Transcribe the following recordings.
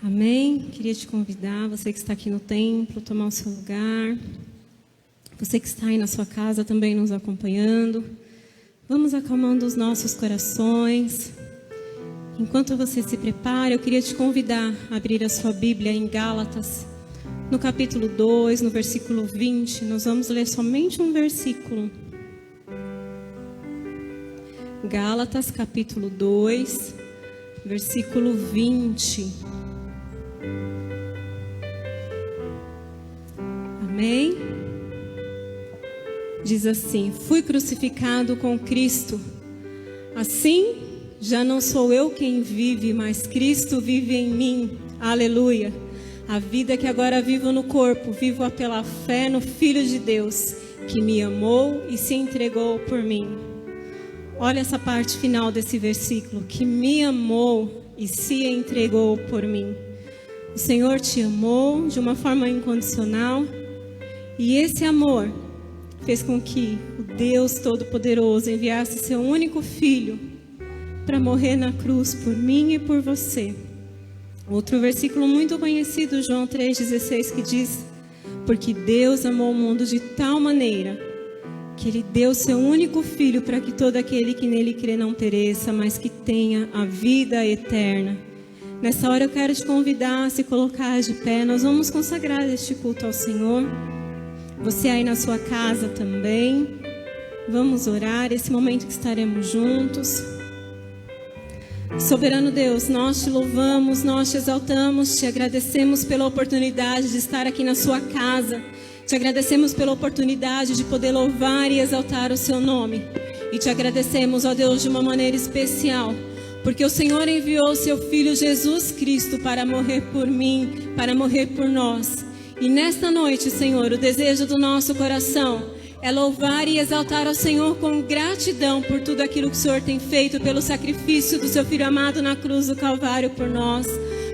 Amém? Queria te convidar, você que está aqui no templo, tomar o seu lugar. Você que está aí na sua casa também nos acompanhando. Vamos acalmando os nossos corações. Enquanto você se prepara, eu queria te convidar a abrir a sua Bíblia em Gálatas, no capítulo 2, no versículo 20. Nós vamos ler somente um versículo. Gálatas, capítulo 2, versículo 20. Amém? Diz assim: fui crucificado com Cristo. Assim, já não sou eu quem vive, mas Cristo vive em mim. Aleluia. A vida que agora vivo no corpo, vivo-a pela fé no Filho de Deus, que me amou e se entregou por mim. Olha essa parte final desse versículo, que me amou e se entregou por mim. O Senhor te amou de uma forma incondicional, e esse amor fez com que o Deus Todo-Poderoso enviasse seu único Filho para morrer na cruz por mim e por você. Outro versículo muito conhecido, João 3,16, que diz: porque Deus amou o mundo de tal maneira que Ele deu seu único Filho para que todo aquele que nele crê não pereça, mas que tenha a vida eterna. Nessa hora eu quero te convidar a se colocar de pé. Nós vamos consagrar este culto ao Senhor. Você aí na sua casa também. Vamos orar, esse momento que estaremos juntos. Soberano Deus, nós te louvamos, nós te exaltamos, te agradecemos pela oportunidade de estar aqui na sua casa. Te agradecemos pela oportunidade de poder louvar e exaltar o seu nome. E te agradecemos, ó Deus, de uma maneira especial, porque o Senhor enviou o seu Filho Jesus Cristo para morrer por mim, para morrer por nós. E nesta noite, Senhor, o desejo do nosso coração é louvar e exaltar ao Senhor com gratidão por tudo aquilo que o Senhor tem feito, pelo sacrifício do seu Filho amado na cruz do Calvário por nós.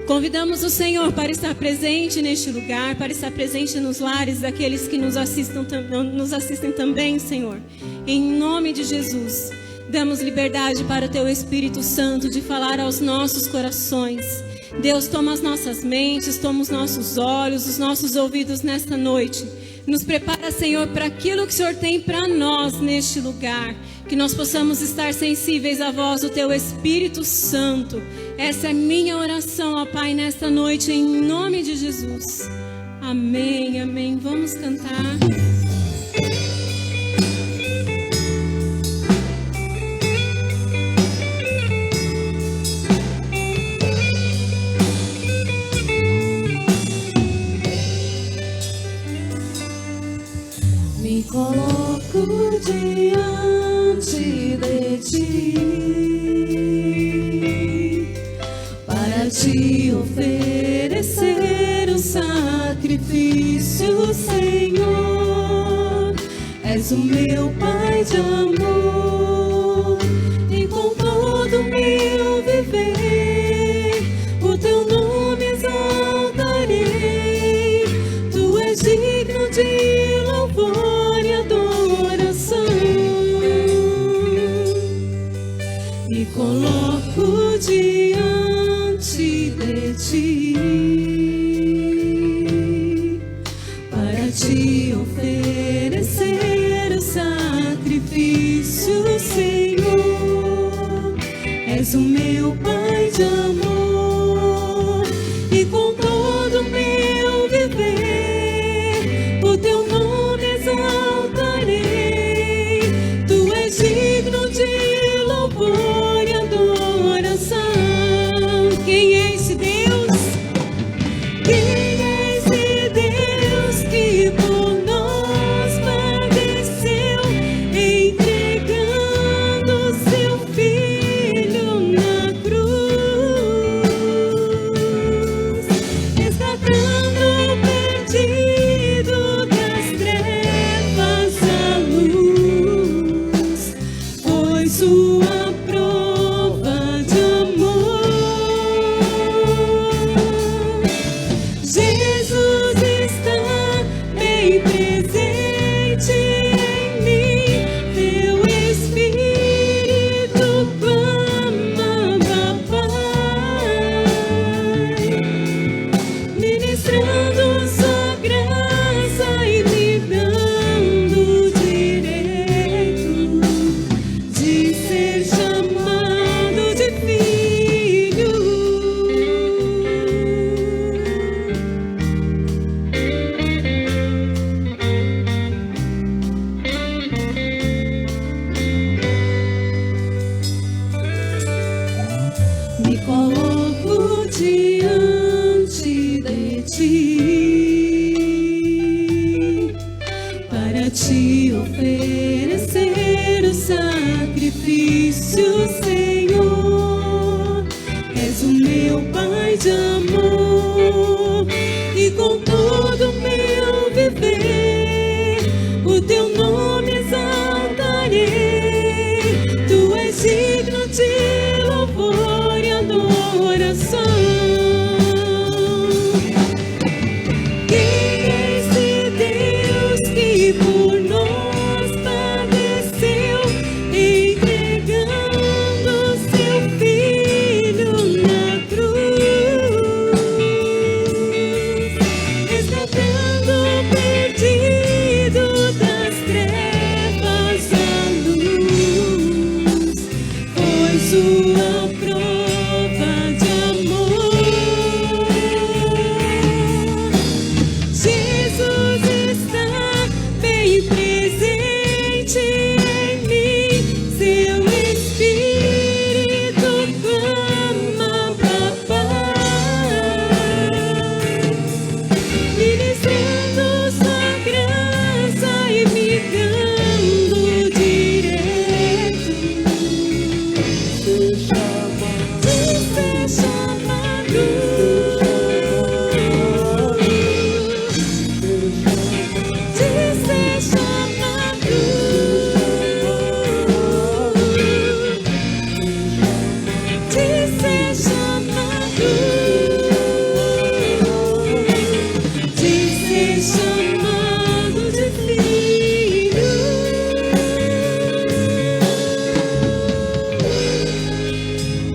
Convidamos o Senhor para estar presente neste lugar, para estar presente nos lares daqueles que nos assistem também, Senhor. Em nome de Jesus, damos liberdade para o Teu Espírito Santo de falar aos nossos corações. Deus, toma as nossas mentes, toma os nossos olhos, os nossos ouvidos nesta noite. Nos prepara, Senhor, para aquilo que o Senhor tem para nós neste lugar. Que nós possamos estar sensíveis à voz do Teu Espírito Santo. Essa é minha oração, ó Pai, nesta noite, em nome de Jesus. Amém, amém. Vamos cantar. Me coloco diante de Ti para Te oferecer um sacrifício, Senhor. És o meu Pai de amor e com todo o meu viver o Teu nome exaltarei. Tu és digno de louvor e adoração. Me coloco diante de Ti para Te oferecer o sacrifício, Senhor. És o meu Pai de amor e com todo o meu viver o Teu nome exaltarei. Tu és digno de louvor e adoração. Quem é esse Deus? Quem é esse Deus que por nós padeceu, entregando seu Filho na cruz? disse o Senhor. És o meu Pai de amor, e com todo o meu viver o teu nome exaltarei. Tu és digno de louvor e adoração. Quem é esse Deus que por nós padeceu, entregando seu Filho na cruz, resgatando o perdido das trevas à luz? Foi sua prova de amor. Jesus está bem presente em mim, seu Espírito clama papai, ministrando sua graça e me dando direito de ser chamado, de ser chamado, de ser chamado, de ser chamado de filho.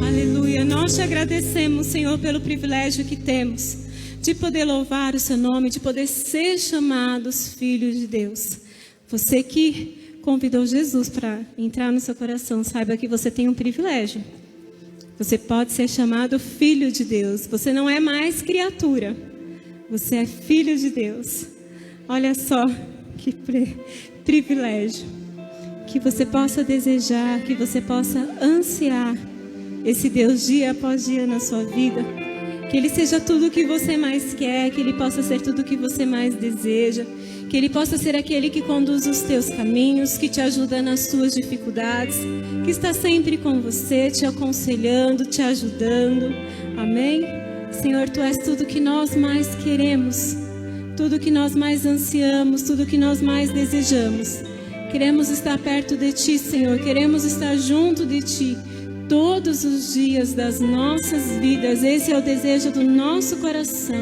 Aleluia. Nós te agradecemos, Senhor, pelo privilégio que temos de poder louvar o seu nome, de poder ser chamados filhos de Deus. Você que convidou Jesus para entrar no seu coração, saiba que você tem um privilégio. Você pode ser chamado filho de Deus. Você não é mais criatura. Você é filho de Deus. Olha só que privilégio. Que você possa desejar, que você possa ansiar esse Deus dia após dia na sua vida. Que Ele seja tudo o que você mais quer, que Ele possa ser tudo o que você mais deseja, que Ele possa ser aquele que conduz os teus caminhos, que te ajuda nas tuas dificuldades, que está sempre com você, te aconselhando, te ajudando. Amém? Senhor, Tu és tudo que nós mais queremos, tudo que nós mais ansiamos, tudo que nós mais desejamos. Queremos estar perto de Ti, Senhor, queremos estar junto de Ti todos os dias das nossas vidas. Esse é o desejo do nosso coração.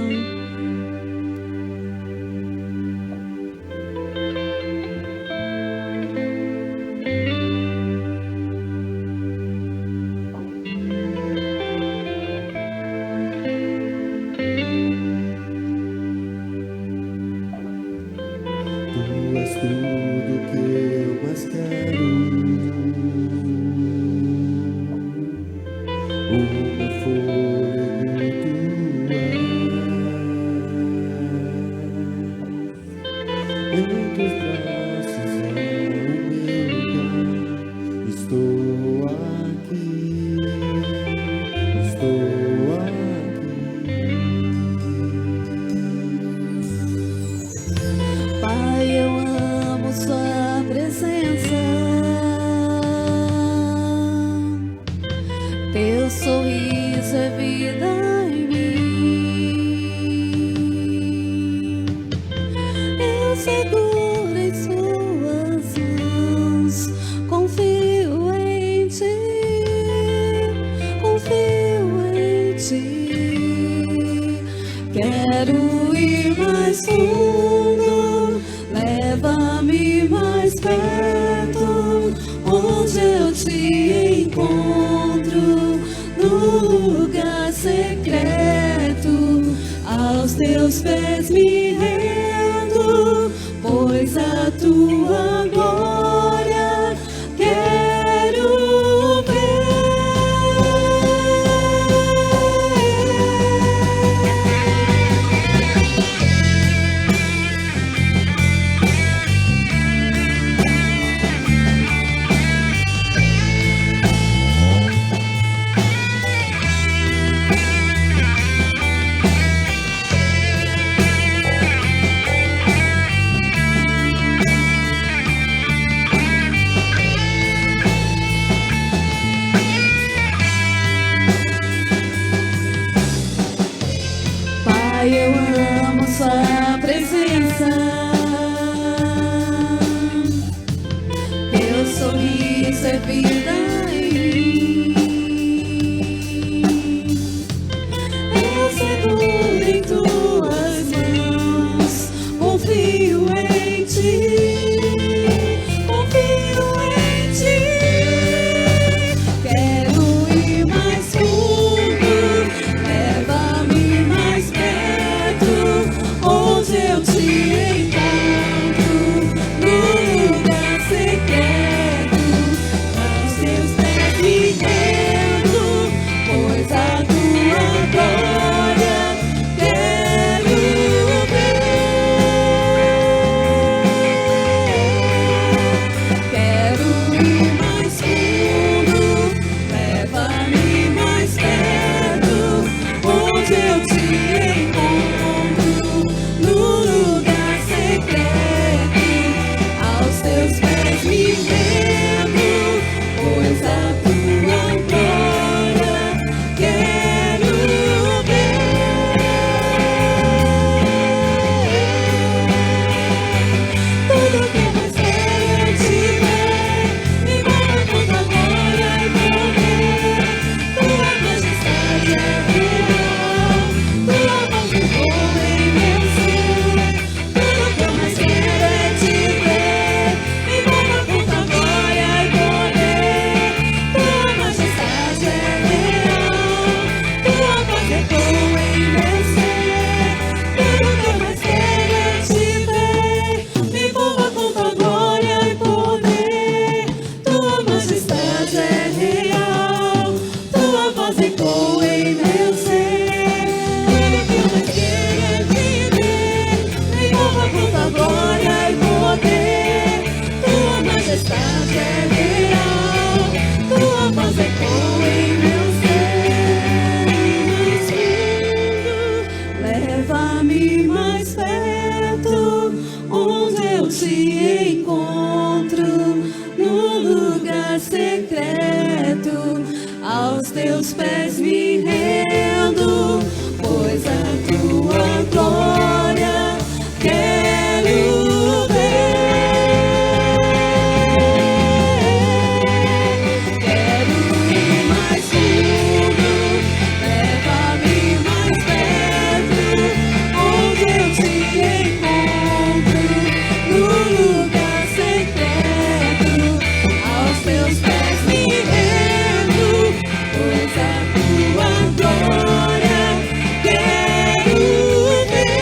Tu és tudo que eu mais quero. O meu fôlego Tu és. Em Teus braços é o meu lugar. Estou aqui. Pai, eu amo Sua presença. Teu sorriso é vida em mim. Eu seguro em Suas mãos. Confio em Ti. Confio em Ti. Quero ir mais fundo. Leva-me mais perto, onde eu Te encontro, no lugar secreto. Aos Teus pés me rendo, pois a Tua glória quero ver. presença. Teu sorriso é vida em mim. Eu seguro em tuas mãos, confio em ti. Teus pés me rendo, pois a tua glória quero ver. Quero ir mais fundo, leva-me mais perto, onde eu te encontro, no lugar secreto, aos teus pés me rendo, pois a tua glória quero ver.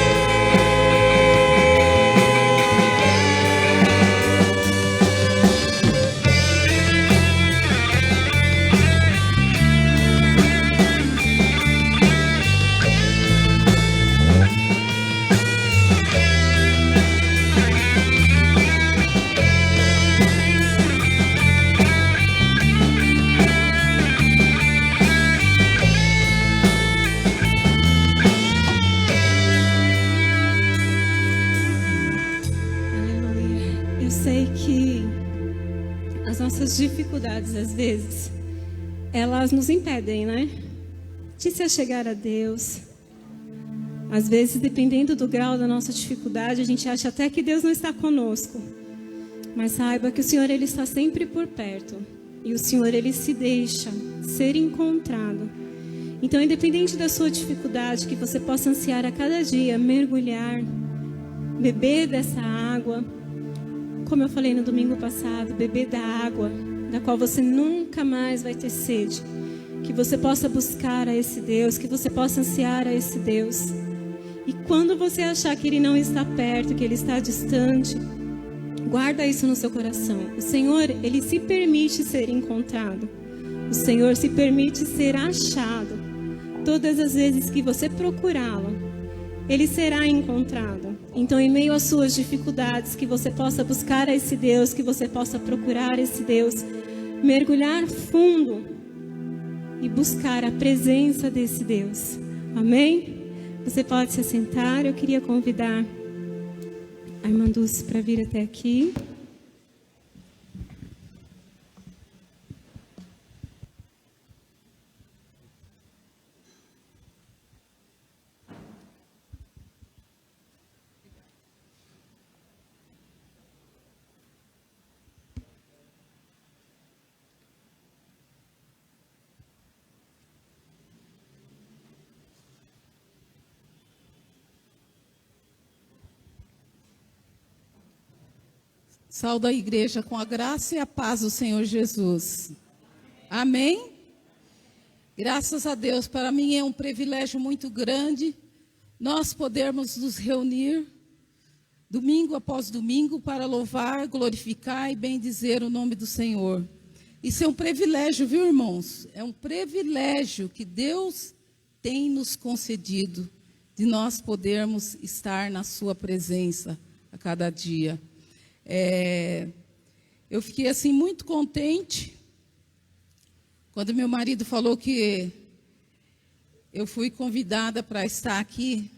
Aleluia. Eu sei que as nossas dificuldades, às vezes, elas nos impedem, né? De se achegar a Deus. Às vezes, dependendo do grau da nossa dificuldade, a gente acha até que Deus não está conosco. Mas saiba que o Senhor, Ele está sempre por perto. E o Senhor, Ele se deixa ser encontrado. Então, independente da sua dificuldade, que você possa ansiar a cada dia, mergulhar, beber dessa água. Como eu falei no domingo passado, beber da água, da qual você nunca mais vai ter sede. Que você possa buscar a esse Deus, que você possa ansiar a esse Deus. E quando você achar que Ele não está perto, que Ele está distante, guarda isso no seu coração. O Senhor, Ele se permite ser encontrado. O Senhor se permite ser achado. Todas as vezes que você procurá-lo, Ele será encontrado. Então, em meio às suas dificuldades, que você possa buscar a esse Deus, que você possa procurar esse Deus, mergulhar fundo e buscar a presença desse Deus. Amém? Você pode se assentar. Eu queria convidar a irmã Dulce para vir até aqui. Saúdo a igreja com a graça e a paz do Senhor Jesus. Amém? Graças a Deus, para mim é um privilégio muito grande nós podermos nos reunir domingo após domingo para louvar, glorificar e bendizer o nome do Senhor. Isso é um privilégio, viu, irmãos? É um privilégio que Deus tem nos concedido de nós podermos estar na sua presença a cada dia. Eu fiquei assim muito contente quando meu marido falou que eu fui convidada para estar aqui,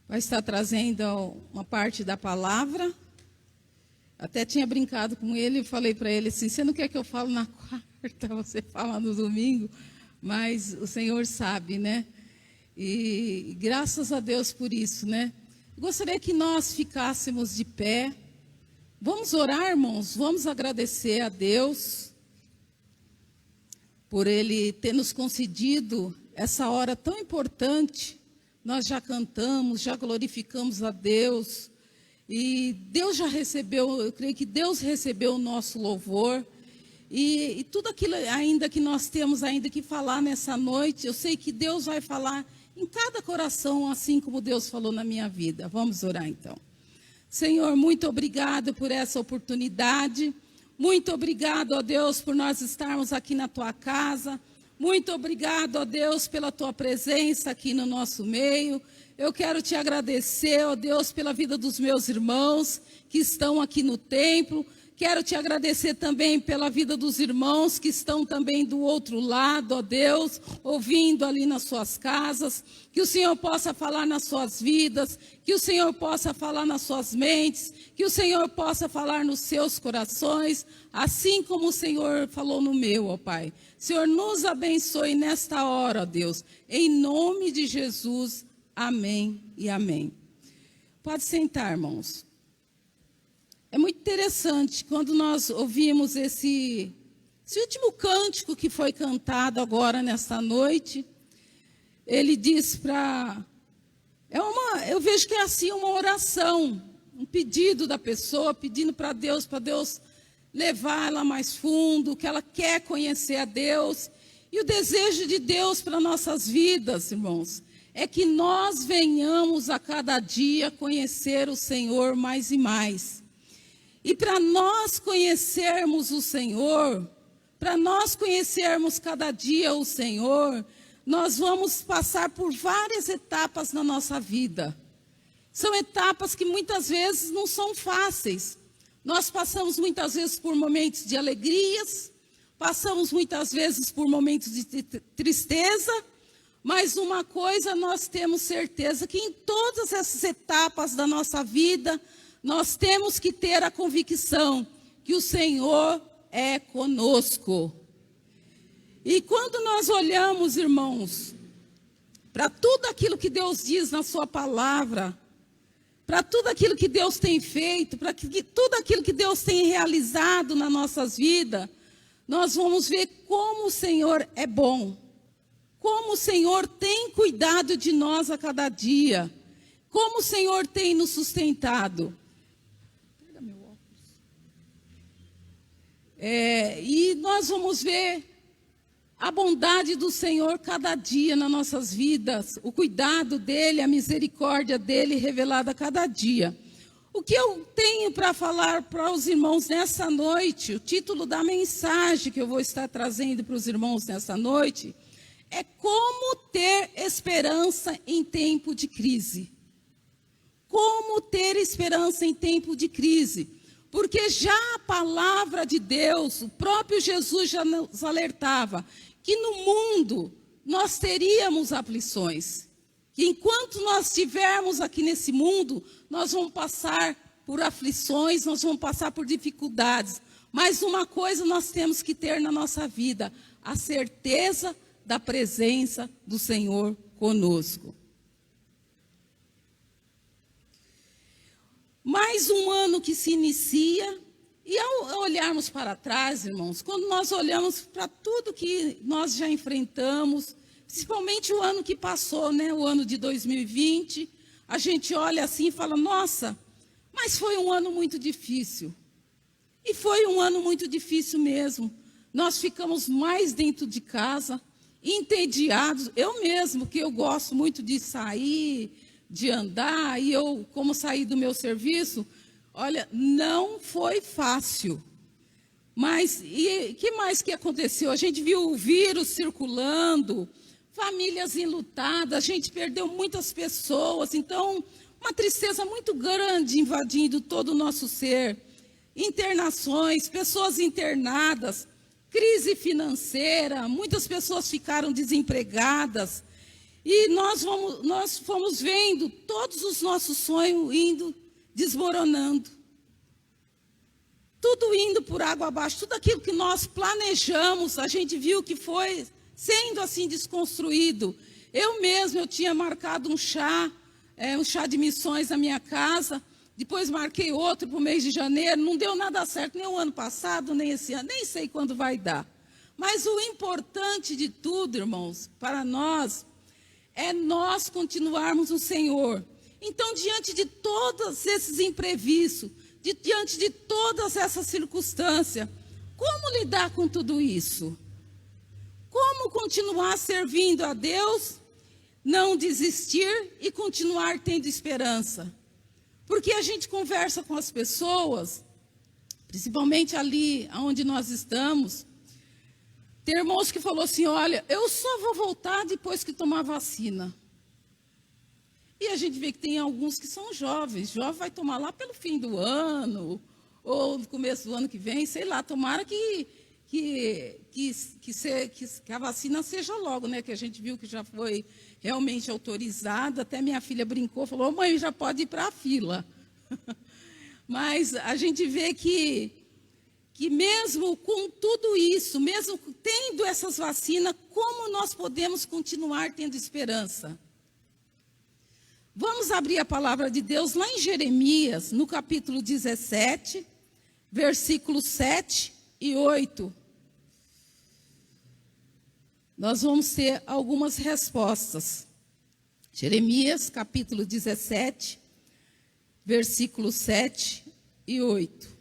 para estar trazendo uma parte da palavra. Até tinha brincado com ele e falei para ele assim, você não quer que eu fale na quarta, você fala no domingo? Mas o Senhor sabe, né? E graças a Deus por isso, né? Gostaria que nós ficássemos de pé. Vamos orar, irmãos, vamos agradecer a Deus por Ele ter nos concedido essa hora tão importante. Nós já cantamos, já glorificamos a Deus e Deus já recebeu, eu creio que Deus recebeu o nosso louvor e tudo aquilo ainda que nós temos ainda que falar nessa noite, eu sei que Deus vai falar em cada coração, assim como Deus falou na minha vida. Vamos orar então. Senhor, muito obrigado por essa oportunidade. Muito obrigado, ó Deus, por nós estarmos aqui na Tua casa. Muito obrigado, ó Deus, pela Tua presença aqui no nosso meio. Eu quero Te agradecer, ó Deus, pela vida dos meus irmãos que estão aqui no templo. Quero Te agradecer também pela vida dos irmãos que estão também do outro lado, ó Deus, ouvindo ali nas suas casas. Que o Senhor possa falar nas suas vidas, que o Senhor possa falar nas suas mentes, que o Senhor possa falar nos seus corações, assim como o Senhor falou no meu, ó Pai. Senhor, nos abençoe nesta hora, ó Deus, em nome de Jesus, amém e amém. Pode sentar, irmãos. É muito interessante quando nós ouvimos esse último cântico que foi cantado agora nesta noite. Ele diz para... eu vejo que é assim uma oração, um pedido da pessoa, pedindo para Deus levar ela mais fundo, que ela quer conhecer a Deus. E o desejo de Deus para nossas vidas, irmãos, é que nós venhamos a cada dia conhecer o Senhor mais e mais. E para nós conhecermos o Senhor, para nós conhecermos cada dia o Senhor, nós vamos passar por várias etapas na nossa vida. São etapas que muitas vezes não são fáceis. Nós passamos muitas vezes por momentos de alegrias, passamos muitas vezes por momentos de tristeza, mas uma coisa nós temos certeza, que em todas essas etapas da nossa vida, nós temos que ter a convicção que o Senhor é conosco. E quando nós olhamos, irmãos, para tudo aquilo que Deus diz na sua palavra, para tudo aquilo que Deus tem feito, para tudo aquilo que Deus tem realizado nas nossas vidas, nós vamos ver como o Senhor é bom, como o Senhor tem cuidado de nós a cada dia, como o Senhor tem nos sustentado. E nós vamos ver a bondade do Senhor cada dia nas nossas vidas, o cuidado dEle, a misericórdia dEle revelada a cada dia. O que eu tenho para falar para os irmãos nessa noite, o título da mensagem que eu vou estar trazendo para os irmãos nessa noite, é como ter esperança em tempo de crise. Como ter esperança em tempo de crise. Porque já a palavra de Deus, o próprio Jesus já nos alertava que no mundo nós teríamos aflições. Que enquanto nós estivermos aqui nesse mundo, nós vamos passar por aflições, nós vamos passar por dificuldades. Mas uma coisa nós temos que ter na nossa vida, a certeza da presença do Senhor conosco. Mais um ano que se inicia, e ao olharmos para trás, irmãos, quando nós olhamos para tudo que nós já enfrentamos, principalmente o ano que passou, né, o ano de 2020, a gente olha assim e fala, nossa, Mas foi um ano muito difícil. E foi um ano muito difícil mesmo. Nós ficamos mais dentro de casa, entediados. Eu mesmo, que eu gosto muito de sair, de andar, e eu, como saí do meu serviço, olha, não foi fácil. Mas, e que mais que aconteceu? A gente viu o vírus circulando, famílias enlutadas, a gente perdeu muitas pessoas. Então, uma tristeza muito grande invadindo todo o nosso ser. Internações, pessoas internadas, crise financeira, muitas pessoas ficaram desempregadas. E nós fomos vendo todos os nossos sonhos indo desmoronando. Tudo indo por água abaixo, tudo aquilo que nós planejamos, a gente viu que foi sendo assim desconstruído. Eu tinha marcado um chá de missões na minha casa, depois marquei outro para o mês de janeiro, não deu nada certo, nem o ano passado, nem esse ano, nem sei quando vai dar. Mas o importante de tudo, irmãos, para nós, é nós continuarmos no Senhor. Então, diante de todos esses imprevistos, diante de todas essas circunstâncias, como lidar com tudo isso? Como continuar servindo a Deus, não desistir e continuar tendo esperança? Porque a gente conversa com as pessoas, principalmente ali onde nós estamos, tem irmãos que falou assim, olha, eu só vou voltar depois que tomar vacina. E a gente vê que tem alguns que são jovens. Jovem vai tomar lá pelo fim do ano, ou no começo do ano que vem, sei lá. Tomara que a vacina seja logo, né? Que a gente viu que já foi realmente autorizada. Até minha filha brincou, falou, mãe, já pode ir para a fila. Mas a gente vê que mesmo com tudo isso, mesmo tendo essas vacinas, como nós podemos continuar tendo esperança? Vamos abrir a palavra de Deus lá em Jeremias, no capítulo 17, versículos 7 e 8. Nós vamos ter algumas respostas. Jeremias, capítulo 17, versículos 7 e 8.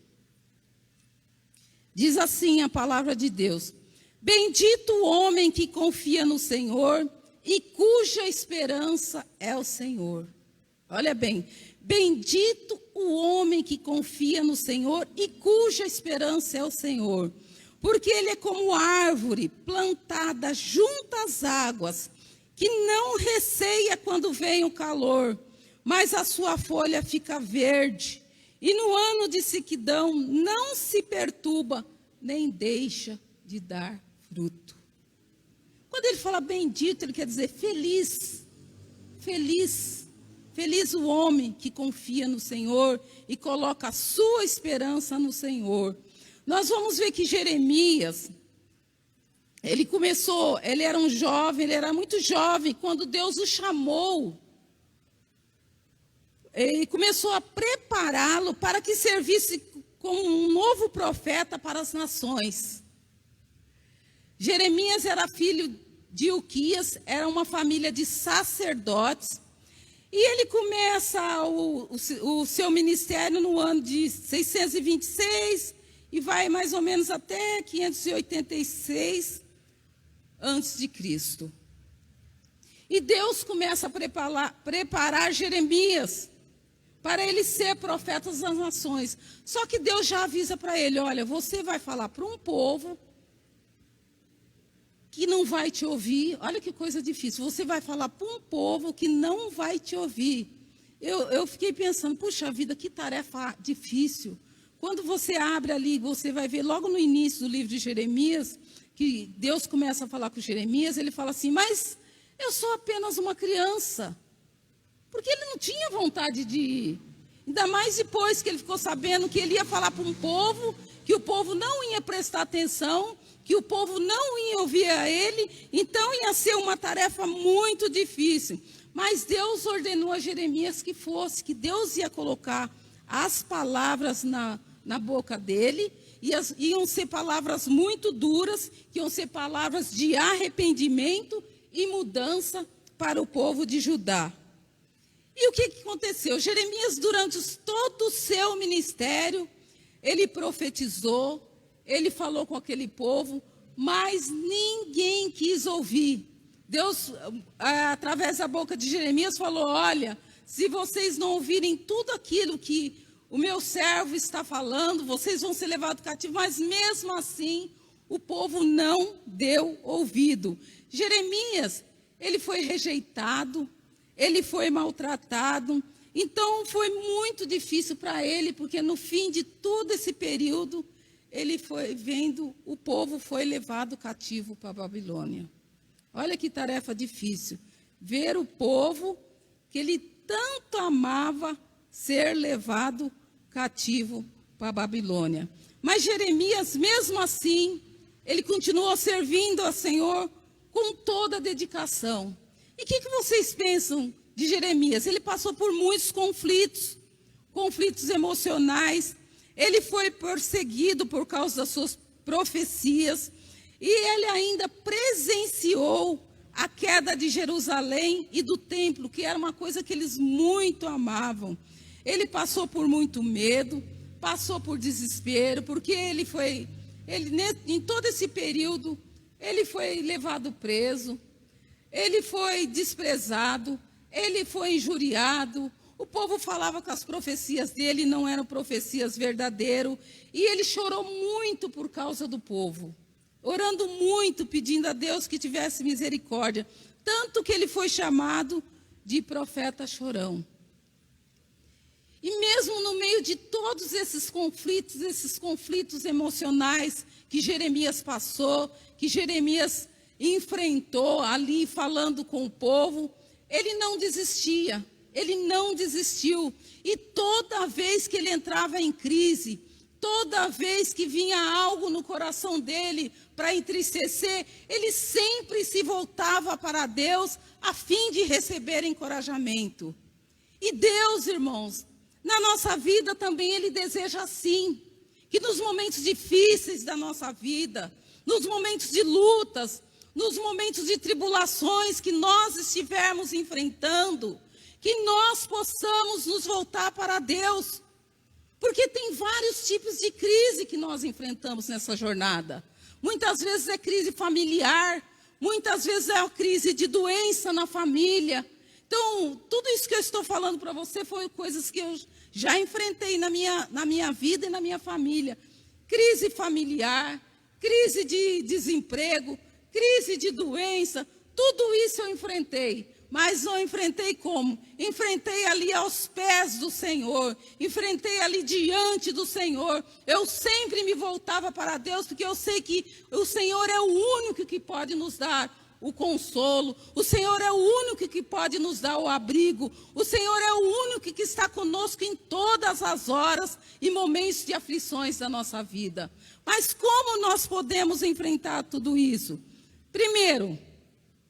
Diz assim a palavra de Deus: Bendito o homem que confia no Senhor e cuja esperança é o Senhor. Olha bem, bendito o homem que confia no Senhor e cuja esperança é o Senhor. Porque ele é como árvore plantada junto às águas, que não receia quando vem o calor, mas a sua folha fica verde. E no ano de sequidão não se perturba, nem deixa de dar fruto. Quando ele fala bendito, ele quer dizer feliz, feliz. Feliz o homem que confia no Senhor e coloca a sua esperança no Senhor. Nós vamos ver que Jeremias, ele era um jovem, ele era muito jovem, quando Deus o chamou. Ele começou a prepará-lo para que servisse como um novo profeta para as nações. Jeremias era filho de Ilquias, era uma família de sacerdotes, e ele começa o seu ministério no ano de 626 e vai mais ou menos até 586 antes de Cristo. E Deus começa a preparar Jeremias para ele ser profeta das nações. Só que Deus já avisa para ele, olha, você vai falar para um povo que não vai te ouvir. Olha que coisa difícil. Você vai falar para um povo que não vai te ouvir. Eu fiquei pensando, puxa vida, que tarefa difícil. Quando você abre ali, você vai ver logo no início do livro de Jeremias, que Deus começa a falar com Jeremias, ele fala assim, mas eu sou apenas uma criança. Porque ele não tinha vontade de ir. Ainda mais depois que ele ficou sabendo que ele ia falar para um povo, que o povo não ia prestar atenção, que o povo não ia ouvir a ele, então ia ser uma tarefa muito difícil. Mas Deus ordenou a Jeremias que fosse, que Deus ia colocar as palavras na boca dele, iam ser palavras muito duras, que iam ser palavras de arrependimento e mudança para o povo de Judá. E o que aconteceu? Jeremias, durante todo o seu ministério, ele profetizou, ele falou com aquele povo, mas ninguém quis ouvir. Deus, através da boca de Jeremias, falou: olha, se vocês não ouvirem tudo aquilo que o meu servo está falando, vocês vão ser levados cativos. Mas mesmo assim, o povo não deu ouvido. Jeremias, ele foi rejeitado, ele foi maltratado. Então, foi muito difícil para ele, porque no fim de todo esse período, ele foi vendo, o povo foi levado cativo para a Babilônia. Olha que tarefa difícil. Ver o povo que ele tanto amava ser levado cativo para a Babilônia. Mas Jeremias, mesmo assim, ele continuou servindo ao Senhor com toda a dedicação. E o que vocês pensam de Jeremias? Ele passou por muitos conflitos emocionais. Ele foi perseguido por causa das suas profecias. E ele ainda presenciou a queda de Jerusalém e do templo, que era uma coisa que eles muito amavam. Ele passou por muito medo, passou por desespero, porque em todo esse período, ele foi levado preso, ele foi desprezado, ele foi injuriado. O povo falava que as profecias dele não eram profecias verdadeiras, e ele chorou muito por causa do povo, orando muito, pedindo a Deus que tivesse misericórdia, tanto que ele foi chamado de profeta chorão. E mesmo no meio de todos esses conflitos emocionais que Jeremias passou, que Jeremias enfrentou ali falando com o povo, ele não desistia, ele não desistiu. E toda vez que ele entrava em crise, toda vez que vinha algo no coração dele para entristecer, ele sempre se voltava para Deus a fim de receber encorajamento. E Deus, irmãos, na nossa vida também Ele deseja assim, que nos momentos difíceis da nossa vida, nos momentos de lutas, nos momentos de tribulações que nós estivermos enfrentando, que nós possamos nos voltar para Deus. Porque tem vários tipos de crise que nós enfrentamos nessa jornada. Muitas vezes é crise familiar, muitas vezes é a crise de doença na família. Então, tudo isso que eu estou falando para você foi coisas que eu já enfrentei na minha vida e na minha família. Crise familiar, crise de desemprego, crise de doença, tudo isso eu enfrentei. Mas não enfrentei como? Enfrentei ali aos pés do Senhor, enfrentei ali diante do Senhor. Eu sempre me voltava para Deus, porque eu sei que o Senhor é o único que pode nos dar o consolo, o Senhor é o único que pode nos dar o abrigo, o Senhor é o único que está conosco em todas as horas e momentos de aflições da nossa vida. Mas como nós podemos enfrentar tudo isso? Primeiro,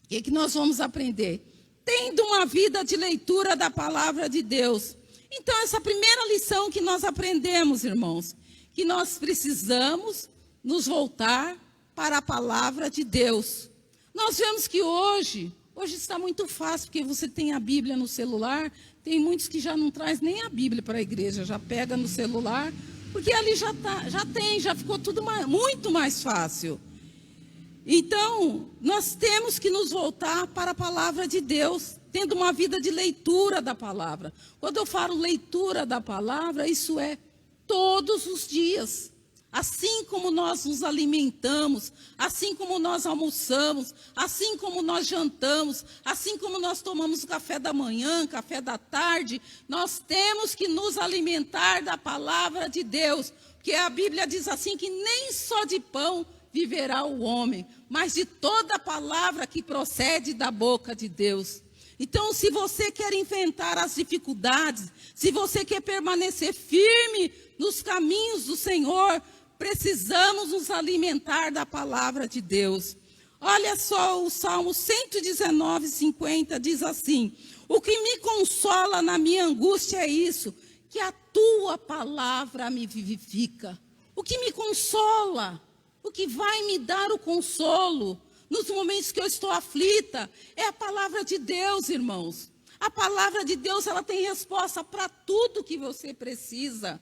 o que nós vamos aprender? Tendo uma vida de leitura da palavra de Deus. Então, essa primeira lição que nós aprendemos, irmãos, que nós precisamos nos voltar para a palavra de Deus. Nós vemos que hoje está muito fácil, porque você tem a Bíblia no celular, tem muitos que já não traz nem a Bíblia para a igreja, já pega no celular, porque ali já ficou tudo muito mais fácil. Então, nós temos que nos voltar para a palavra de Deus, tendo uma vida de leitura da palavra. Quando eu falo leitura da palavra, isso é todos os dias. Assim como nós nos alimentamos, assim como nós almoçamos, assim como nós jantamos, assim como nós tomamos o café da manhã, café da tarde, nós temos que nos alimentar da palavra de Deus. Porque a Bíblia diz assim que nem só de pão viverá o homem, mas de toda a palavra que procede da boca de Deus. Então, se você quer enfrentar as dificuldades, se você quer permanecer firme nos caminhos do Senhor, precisamos nos alimentar da palavra de Deus. Olha só, o Salmo 119, 50 diz assim: o que me consola na minha angústia é isso, que a tua palavra me vivifica. O que me consola, o que vai me dar o consolo nos momentos que eu estou aflita, é a palavra de Deus, irmãos. A palavra de Deus, ela tem resposta para tudo que você precisa.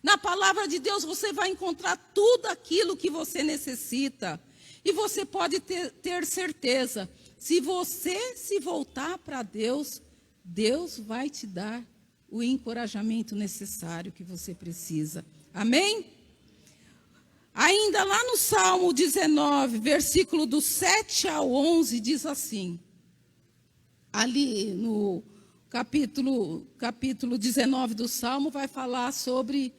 Na palavra de Deus você vai encontrar tudo aquilo que você necessita. E você pode ter certeza, se você se voltar para Deus, Deus vai te dar o encorajamento necessário que você precisa. Amém? Ainda lá no Salmo 19, versículo do 7 ao 11, diz assim. Ali no capítulo 19 do Salmo vai falar sobre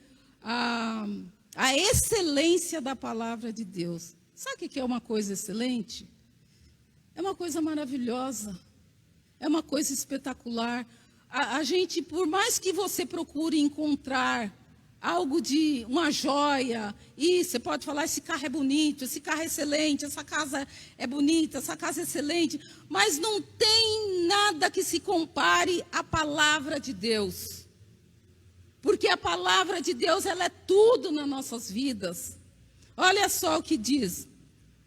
a excelência da palavra de Deus. Sabe o que é uma coisa excelente? É uma coisa maravilhosa. É uma coisa espetacular. A gente, por mais que você procure encontrar algo de uma joia, e você pode falar, esse carro é bonito, esse carro é excelente, essa casa é bonita, essa casa é excelente, mas não tem nada que se compare à palavra de Deus. Porque a palavra de Deus, ela é tudo nas nossas vidas. Olha só o que diz,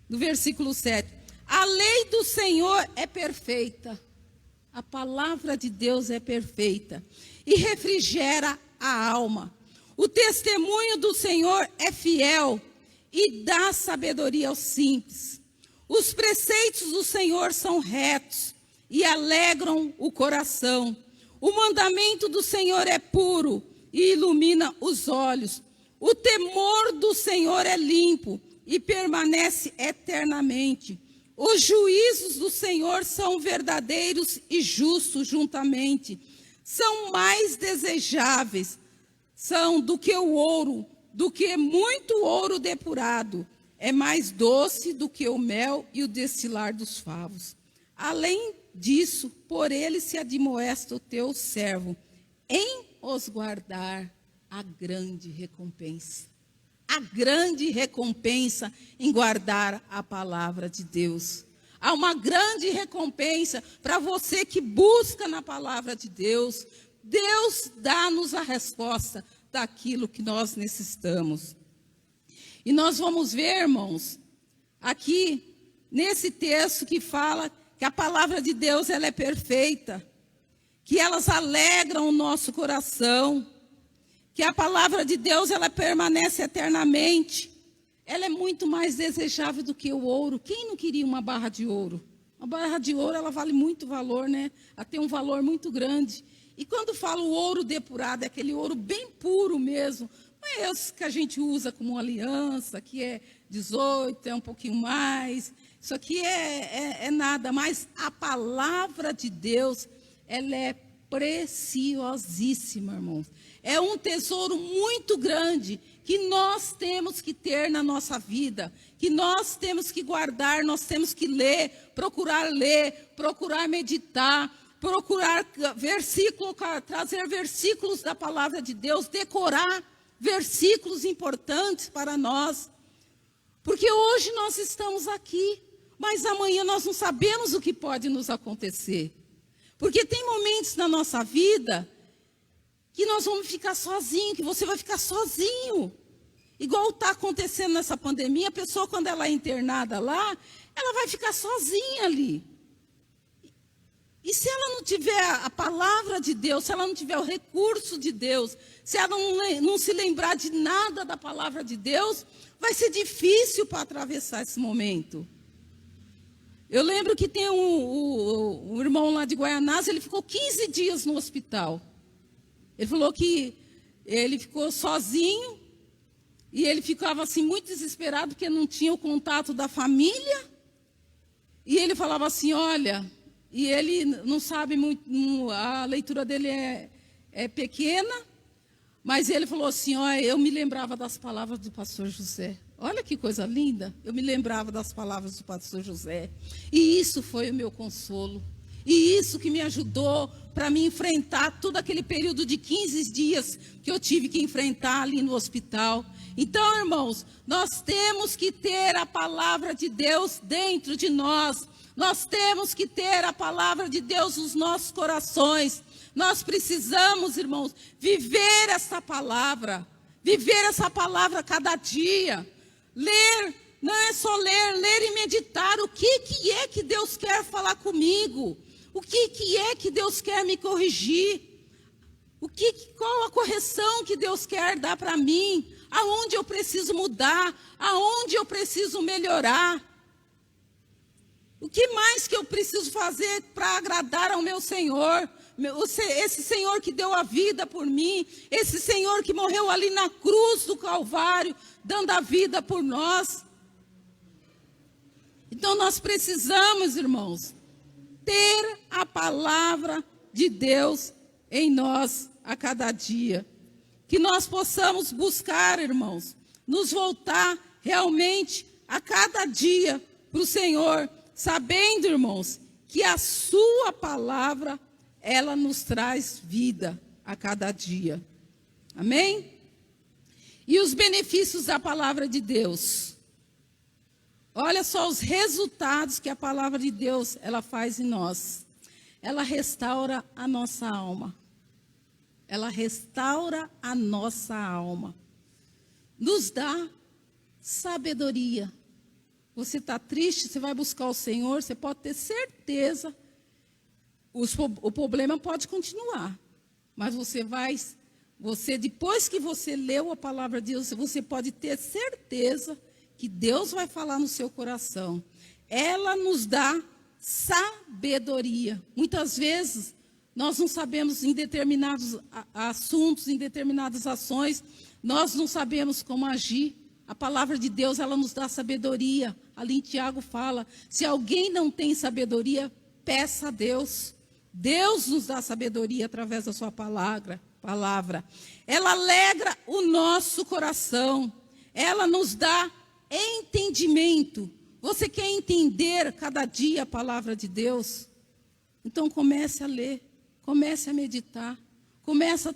no versículo 7. A lei do Senhor é perfeita. A palavra de Deus é perfeita e refrigera a alma. O testemunho do Senhor é fiel e dá sabedoria aos simples. Os preceitos do Senhor são retos e alegram o coração. O mandamento do Senhor é puro e ilumina os olhos. O temor do Senhor é limpo e permanece eternamente. Os juízos do Senhor são verdadeiros e justos juntamente. São mais desejáveis, são do que o ouro, do que muito ouro depurado. É mais doce do que o mel e o destilar dos favos. Além disso, por ele se admoesta o teu servo, em os guardar a grande recompensa. A grande recompensa em guardar a palavra de Deus. Há uma grande recompensa para você que busca na palavra de Deus. Deus dá-nos a resposta daquilo que nós necessitamos. E nós vamos ver, irmãos, aqui nesse texto que fala que a palavra de Deus ela é perfeita, que elas alegram o nosso coração, que a palavra de Deus ela permanece eternamente. Ela é muito mais desejável do que o ouro. Quem não queria uma barra de ouro? Uma barra de ouro ela vale muito valor, né? Ela tem um valor muito grande. E quando fala o ouro depurado, é aquele ouro bem puro mesmo. Não é esse que a gente usa como aliança, que é 18, é um pouquinho mais. Isso aqui é nada, mas a palavra de Deus, ela é preciosíssima, irmãos. É um tesouro muito grande que nós temos que ter na nossa vida, que nós temos que guardar, nós temos que ler, procurar meditar, procurar trazer versículos da palavra de Deus, decorar versículos importantes para nós. Porque hoje nós estamos aqui, mas amanhã nós não sabemos o que pode nos acontecer. Porque tem momentos na nossa vida que nós vamos ficar sozinhos, que você vai ficar sozinho. Igual está acontecendo nessa pandemia, a pessoa quando ela é internada lá, ela vai ficar sozinha ali. E se ela não tiver a palavra de Deus, se ela não tiver o recurso de Deus, se ela não se lembrar de nada da palavra de Deus, vai ser difícil para atravessar esse momento. Eu lembro que tem um irmão lá de Guaianazes, ele ficou 15 dias no hospital. Ele falou que ele ficou sozinho e ele ficava assim muito desesperado porque não tinha o contato da família. E ele falava assim, olha, e ele não sabe muito, a leitura dele é pequena, mas ele falou assim, olha, eu me lembrava das palavras do pastor José. Olha que coisa linda, eu me lembrava das palavras do pastor José. E isso foi o meu consolo. E isso que me ajudou para me enfrentar todo aquele período de 15 dias que eu tive que enfrentar ali no hospital. Então, irmãos, nós temos que ter a palavra de Deus dentro de nós. Nós temos que ter a palavra de Deus nos nossos corações. Nós precisamos, irmãos, viver essa palavra cada dia. Ler, não é só ler e meditar. O que é que Deus quer falar comigo? O que é que Deus quer me corrigir? Qual a correção que Deus quer dar para mim? Aonde eu preciso mudar? Aonde eu preciso melhorar? O que mais que eu preciso fazer para agradar ao meu Senhor? Esse Senhor que deu a vida por mim, esse Senhor que morreu ali na cruz do Calvário, dando a vida por nós. Então nós precisamos, irmãos, ter a palavra de Deus em nós a cada dia. Que nós possamos buscar, irmãos, nos voltar realmente a cada dia para o Senhor, sabendo, irmãos, que a sua palavra, ela nos traz vida a cada dia. Amém? E os benefícios da palavra de Deus. Olha só os resultados que a palavra de Deus, ela faz em nós. Ela restaura a nossa alma. Ela restaura a nossa alma. Nos dá sabedoria. Você está triste, você vai buscar o Senhor, você pode ter certeza. O problema pode continuar. Mas você depois que você leu a palavra de Deus, você pode ter certeza que Deus vai falar no seu coração. Ela nos dá sabedoria. Muitas vezes, nós não sabemos em determinados assuntos, em determinadas ações, nós não sabemos como agir. A palavra de Deus, ela nos dá sabedoria. Ali em Tiago fala, se alguém não tem sabedoria, peça a Deus. Deus nos dá sabedoria através da sua palavra. Ela alegra o nosso coração. Ela nos dá entendimento. Você quer entender cada dia a palavra de Deus? Então comece a ler, comece a meditar. Começa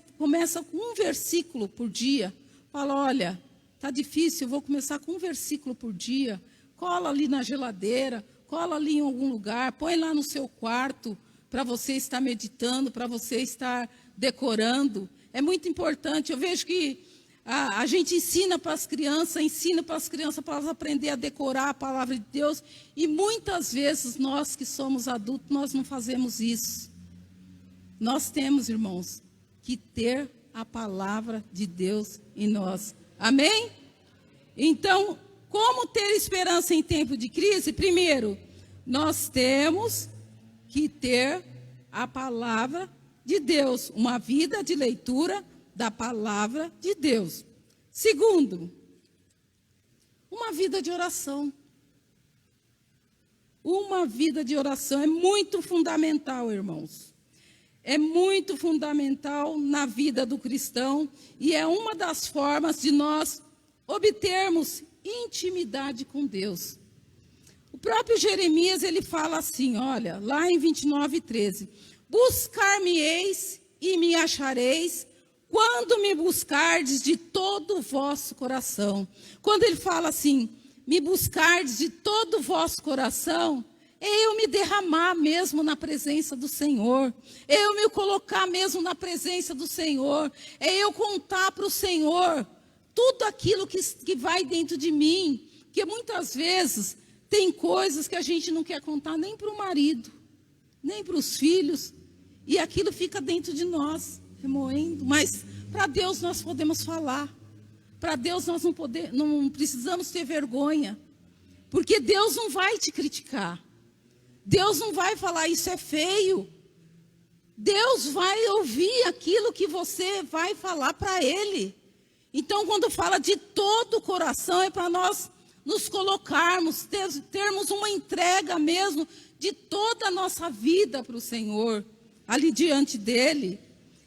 com um versículo por dia. Fala, olha, está difícil, eu vou começar com um versículo por dia. Cola ali na geladeira, cola ali em algum lugar, põe lá no seu quarto para você estar meditando, para você estar decorando. É muito importante. Eu vejo que a gente ensina para as crianças para elas aprender a decorar a palavra de Deus. E muitas vezes nós que somos adultos, nós não fazemos isso. Nós temos, irmãos, que ter a palavra de Deus em nós. Amém? Então, como ter esperança em tempo de crise? Primeiro, nós temos que ter a palavra de Deus, uma vida de leitura da palavra de Deus. Segundo, uma vida de oração. Uma vida de oração é muito fundamental, irmãos. É muito fundamental na vida do cristão e é uma das formas de nós obtermos intimidade com Deus. O próprio Jeremias, ele fala assim, olha, lá em 29:13, buscar-me-eis e me achareis, quando me buscardes de todo o vosso coração. Quando ele fala assim, me buscardes de todo o vosso coração, é eu me derramar mesmo na presença do Senhor, é eu me colocar mesmo na presença do Senhor, é eu contar para o Senhor tudo aquilo que vai dentro de mim, porque muitas vezes tem coisas que a gente não quer contar nem para o marido, nem para os filhos, e aquilo fica dentro de nós, remoendo. Mas para Deus nós podemos falar. Para Deus nós não precisamos ter vergonha. Porque Deus não vai te criticar. Deus não vai falar, isso é feio. Deus vai ouvir aquilo que você vai falar para Ele. Então, quando fala de todo o coração, é para nós nos colocarmos, termos uma entrega mesmo de toda a nossa vida para o Senhor, ali diante dEle.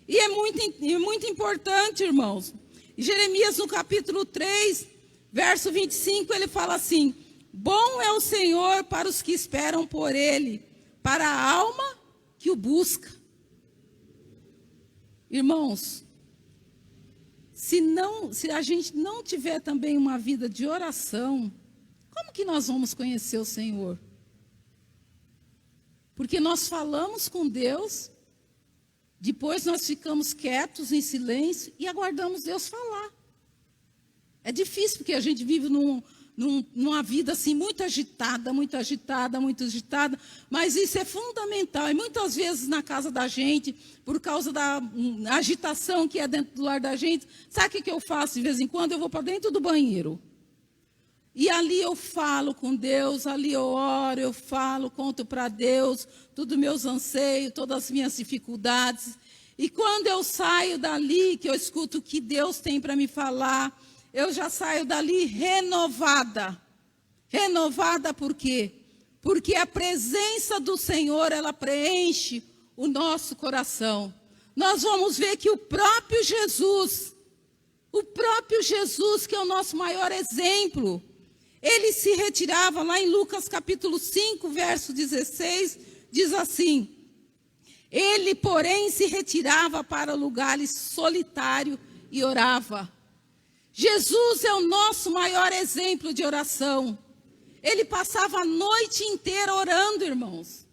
E é muito importante, irmãos. Jeremias, no capítulo 3, verso 25, ele fala assim, bom é o Senhor para os que esperam por Ele, para a alma que o busca. Irmãos, se a gente não tiver também uma vida de oração, como que nós vamos conhecer o Senhor? Porque nós falamos com Deus, depois nós ficamos quietos em silêncio e aguardamos Deus falar. É difícil, porque a gente vive numa vida assim muito agitada, mas isso é fundamental. E muitas vezes na casa da gente, por causa da agitação que é dentro do lar da gente, sabe o que eu faço de vez em quando? Eu vou para dentro do banheiro. E ali eu falo com Deus, ali eu oro, eu falo, conto para Deus todos os meus anseios, todas as minhas dificuldades. E quando eu saio dali, que eu escuto o que Deus tem para me falar, eu já saio dali renovada. Renovada por quê? Porque a presença do Senhor, ela preenche o nosso coração. Nós vamos ver que o próprio Jesus, que é o nosso maior exemplo, ele se retirava, lá em Lucas capítulo 5, verso 16, diz assim: ele, porém, se retirava para lugares solitários e orava. Jesus é o nosso maior exemplo de oração. Ele passava a noite inteira orando, irmãos.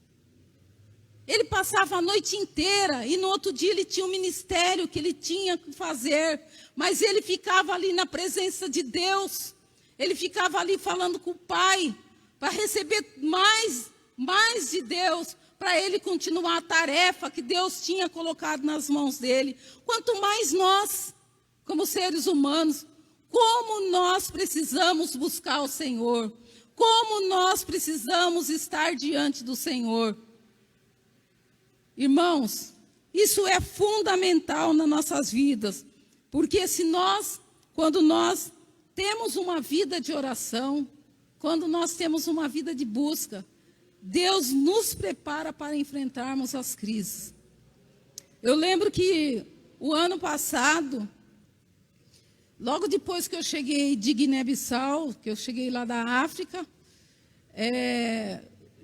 Ele passava a noite inteira e no outro dia ele tinha um ministério que ele tinha que fazer, mas ele ficava ali na presença de Deus. Ele ficava ali falando com o Pai para receber mais de Deus, para ele continuar a tarefa que Deus tinha colocado nas mãos dele. Quanto mais nós, como seres humanos, como nós precisamos buscar o Senhor, como nós precisamos estar diante do Senhor. Irmãos, isso é fundamental nas nossas vidas, porque quando nós temos uma vida de oração, quando nós temos uma vida de busca, Deus nos prepara para enfrentarmos as crises. Eu lembro que o ano passado, logo depois que eu cheguei de Guiné-Bissau, que eu cheguei lá da África,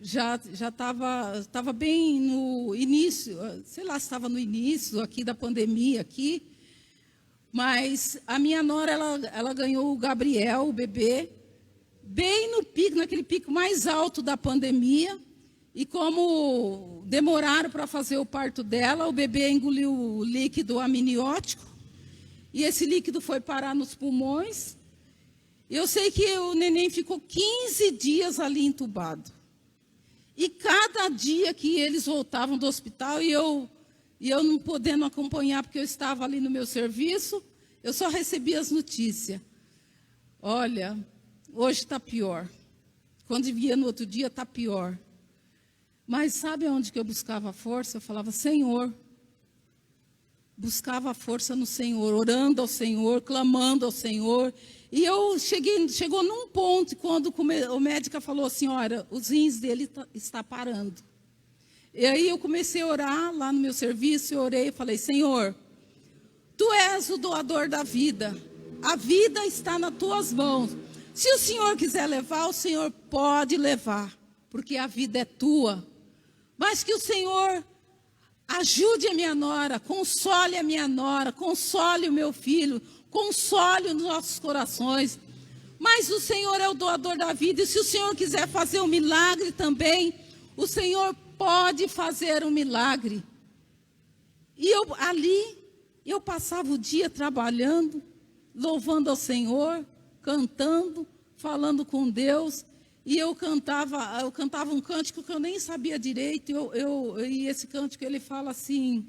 já estava bem no início, sei lá se estava no início aqui da pandemia aqui, mas a minha nora, ela ganhou o Gabriel, o bebê, bem no pico, naquele pico mais alto da pandemia, e como demoraram para fazer o parto dela, o bebê engoliu o líquido amniótico, e esse líquido foi parar nos pulmões. Eu sei que o neném ficou 15 dias ali entubado. E cada dia que eles voltavam do hospital, e eu não podendo acompanhar, porque eu estava ali no meu serviço, eu só recebia as notícias. Olha, hoje está pior. Quando via no outro dia, está pior. Mas sabe onde que eu buscava força? Eu falava, Senhor. Buscava força no Senhor, orando ao Senhor, clamando ao Senhor. E eu chegou num ponto, quando o médico falou assim, olha, os rins dele está parando. E aí eu comecei a orar lá no meu serviço, eu orei e falei, Senhor, Tu és o doador da vida. A vida está nas Tuas mãos. Se o Senhor quiser levar, o Senhor pode levar, porque a vida é Tua. Mas que o Senhor ajude a minha nora, console a minha nora, console o meu filho, console os nossos corações. Mas o Senhor é o doador da vida, e se o Senhor quiser fazer um milagre também, o Senhor pode fazer um milagre. E eu passava o dia trabalhando, louvando ao Senhor, cantando, falando com Deus. E eu cantava um cântico que eu nem sabia direito. E esse cântico ele fala assim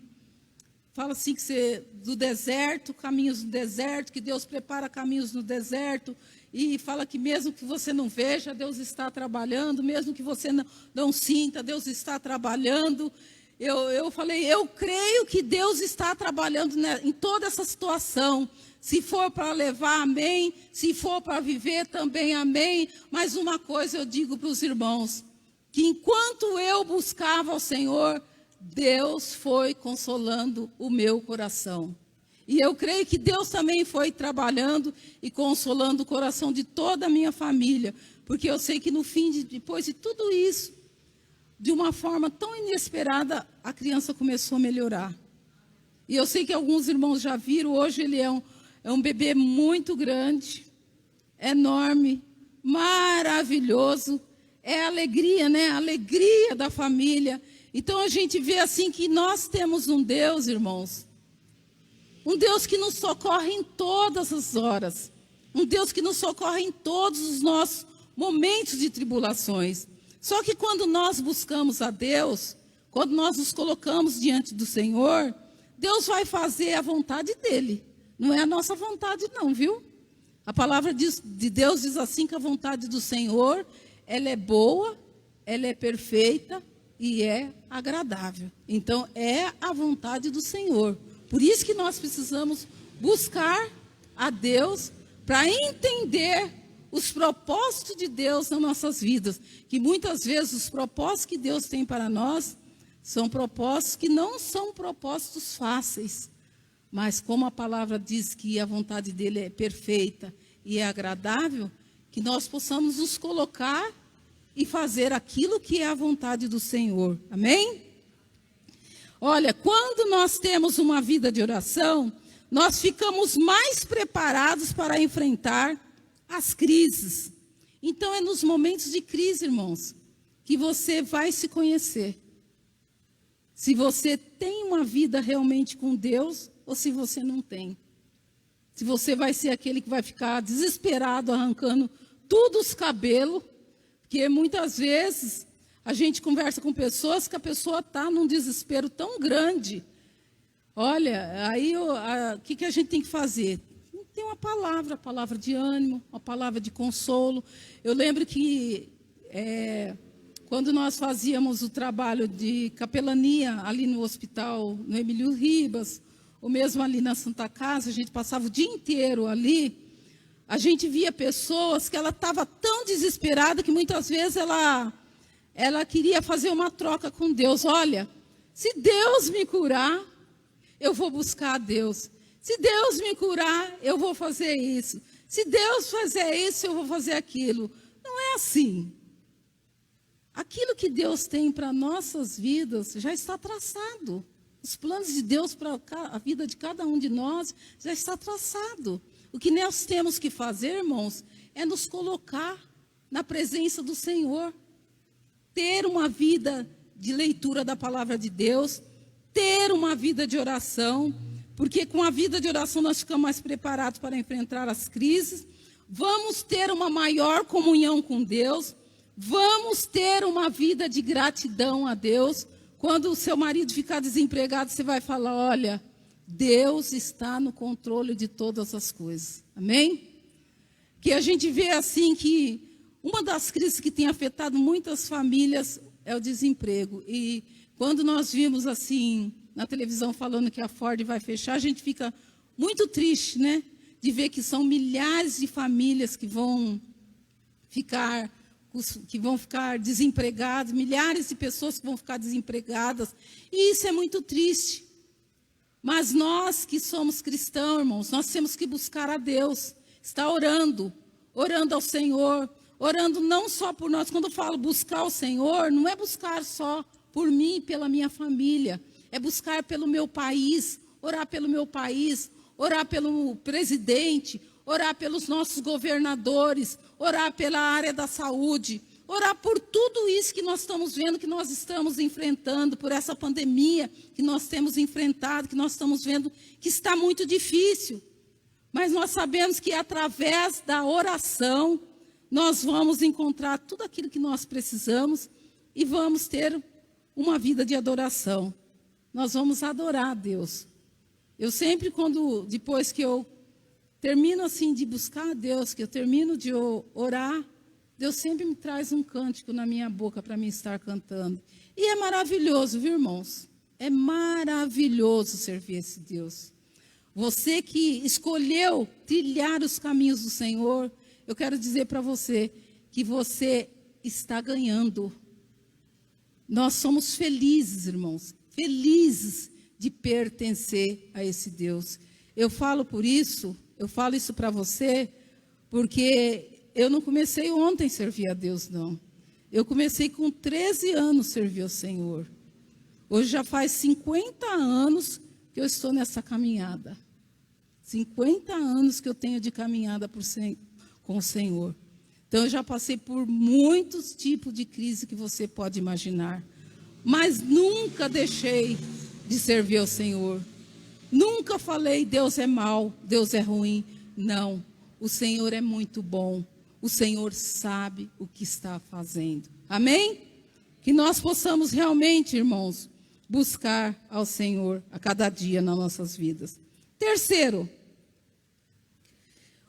que do deserto, caminhos no deserto, que Deus prepara caminhos no deserto. E fala que mesmo que você não veja, Deus está trabalhando, mesmo que você não sinta, Deus está trabalhando. Eu falei, eu creio que Deus está trabalhando em toda essa situação. Se for para levar, amém. Se for para viver, também amém. Mas uma coisa eu digo para os irmãos, que enquanto eu buscava ao Senhor, Deus foi consolando o meu coração. E eu creio que Deus também foi trabalhando e consolando o coração de toda a minha família. Porque eu sei que no fim, depois de tudo isso, de uma forma tão inesperada, a criança começou a melhorar. E eu sei que alguns irmãos já viram, hoje ele é um bebê muito grande, enorme, maravilhoso. É a alegria, né? A alegria da família. Então a gente vê assim que nós temos um Deus, irmãos, um Deus que nos socorre em todas as horas. um Deus que nos socorre em todos os nossos momentos de tribulações. Só que quando nós buscamos a Deus, quando nós nos colocamos diante do Senhor, Deus vai fazer a vontade dEle. Não é a nossa vontade não, viu? A palavra de Deus diz assim que a vontade do Senhor, ela é boa, ela é perfeita e é agradável. Então, é a vontade do Senhor. Por isso que nós precisamos buscar a Deus para entender os propósitos de Deus nas nossas vidas. Que muitas vezes os propósitos que Deus tem para nós são propósitos que não são propósitos fáceis. Mas como a palavra diz que a vontade dele é perfeita e é agradável, que nós possamos nos colocar e fazer aquilo que é a vontade do Senhor. Amém? Olha, quando nós temos uma vida de oração, nós ficamos mais preparados para enfrentar as crises. Então é nos momentos de crise, irmãos, que você vai se conhecer. Se você tem uma vida realmente com Deus ou se você não tem. Se você vai ser aquele que vai ficar desesperado, arrancando tudo os cabelos, porque muitas vezes a gente conversa com pessoas que a pessoa está num desespero tão grande. Olha, aí o que a gente tem que fazer? Tem uma palavra de ânimo, uma palavra de consolo. Eu lembro que quando nós fazíamos o trabalho de capelania ali no hospital, no Emílio Ribas, ou mesmo ali na Santa Casa, a gente passava o dia inteiro ali, a gente via pessoas que ela estava tão desesperada que muitas vezes ela queria fazer uma troca com Deus. Olha, se Deus me curar, eu vou buscar a Deus. Se Deus me curar, eu vou fazer isso. Se Deus fizer isso, eu vou fazer aquilo. Não é assim. Aquilo que Deus tem para nossas vidas já está traçado. Os planos de Deus para a vida de cada um de nós já está traçado. O que nós temos que fazer, irmãos, é nos colocar na presença do Senhor. Ter uma vida de leitura da palavra de Deus, ter uma vida de oração, porque com a vida de oração nós ficamos mais preparados para enfrentar as crises, vamos ter uma maior comunhão com Deus, vamos ter uma vida de gratidão a Deus. Quando o seu marido ficar desempregado, você vai falar, olha, Deus está no controle de todas as coisas. Amém? Que a gente vê assim que uma das crises que tem afetado muitas famílias é o desemprego. E quando nós vimos assim na televisão falando que a Ford vai fechar, a gente fica muito triste, né? De ver que são milhares de famílias que vão ficar desempregadas, milhares de pessoas que vão ficar desempregadas. E isso é muito triste. Mas nós que somos cristãos, irmãos, nós temos que buscar a Deus. Estar orando ao Senhor, orando não só por nós. Quando eu falo buscar o Senhor, não é buscar só por mim e pela minha família. É buscar pelo meu país, orar pelo meu país, orar pelo presidente, orar pelos nossos governadores, orar pela área da saúde, orar por tudo isso que nós estamos vendo, que nós estamos enfrentando, por essa pandemia que nós temos enfrentado, que nós estamos vendo que está muito difícil. Mas nós sabemos que através da oração, nós vamos encontrar tudo aquilo que nós precisamos e vamos ter uma vida de adoração. Nós vamos adorar a Deus. Eu sempre, depois que eu termino assim de buscar a Deus, que eu termino de orar, Deus sempre me traz um cântico na minha boca para mim estar cantando. E é maravilhoso, viu, irmãos? É maravilhoso servir esse Deus. Você que escolheu trilhar os caminhos do Senhor, eu quero dizer para você que você está ganhando. Nós somos felizes, irmãos, felizes de pertencer a esse Deus. Eu falo isso para você, porque eu não comecei ontem a servir a Deus, não. Eu comecei com 13 anos a servir ao Senhor. Hoje já faz 50 anos que eu estou nessa caminhada. 50 anos que eu tenho de caminhada com o Senhor. Então, eu já passei por muitos tipos de crise que você pode imaginar. Mas nunca deixei de servir ao Senhor. Nunca falei, Deus é mau, Deus é ruim. Não. o Senhor é muito bom, o Senhor sabe o que está fazendo. Amém? Que nós possamos realmente, irmãos, buscar ao Senhor a cada dia nas nossas vidas. Terceiro,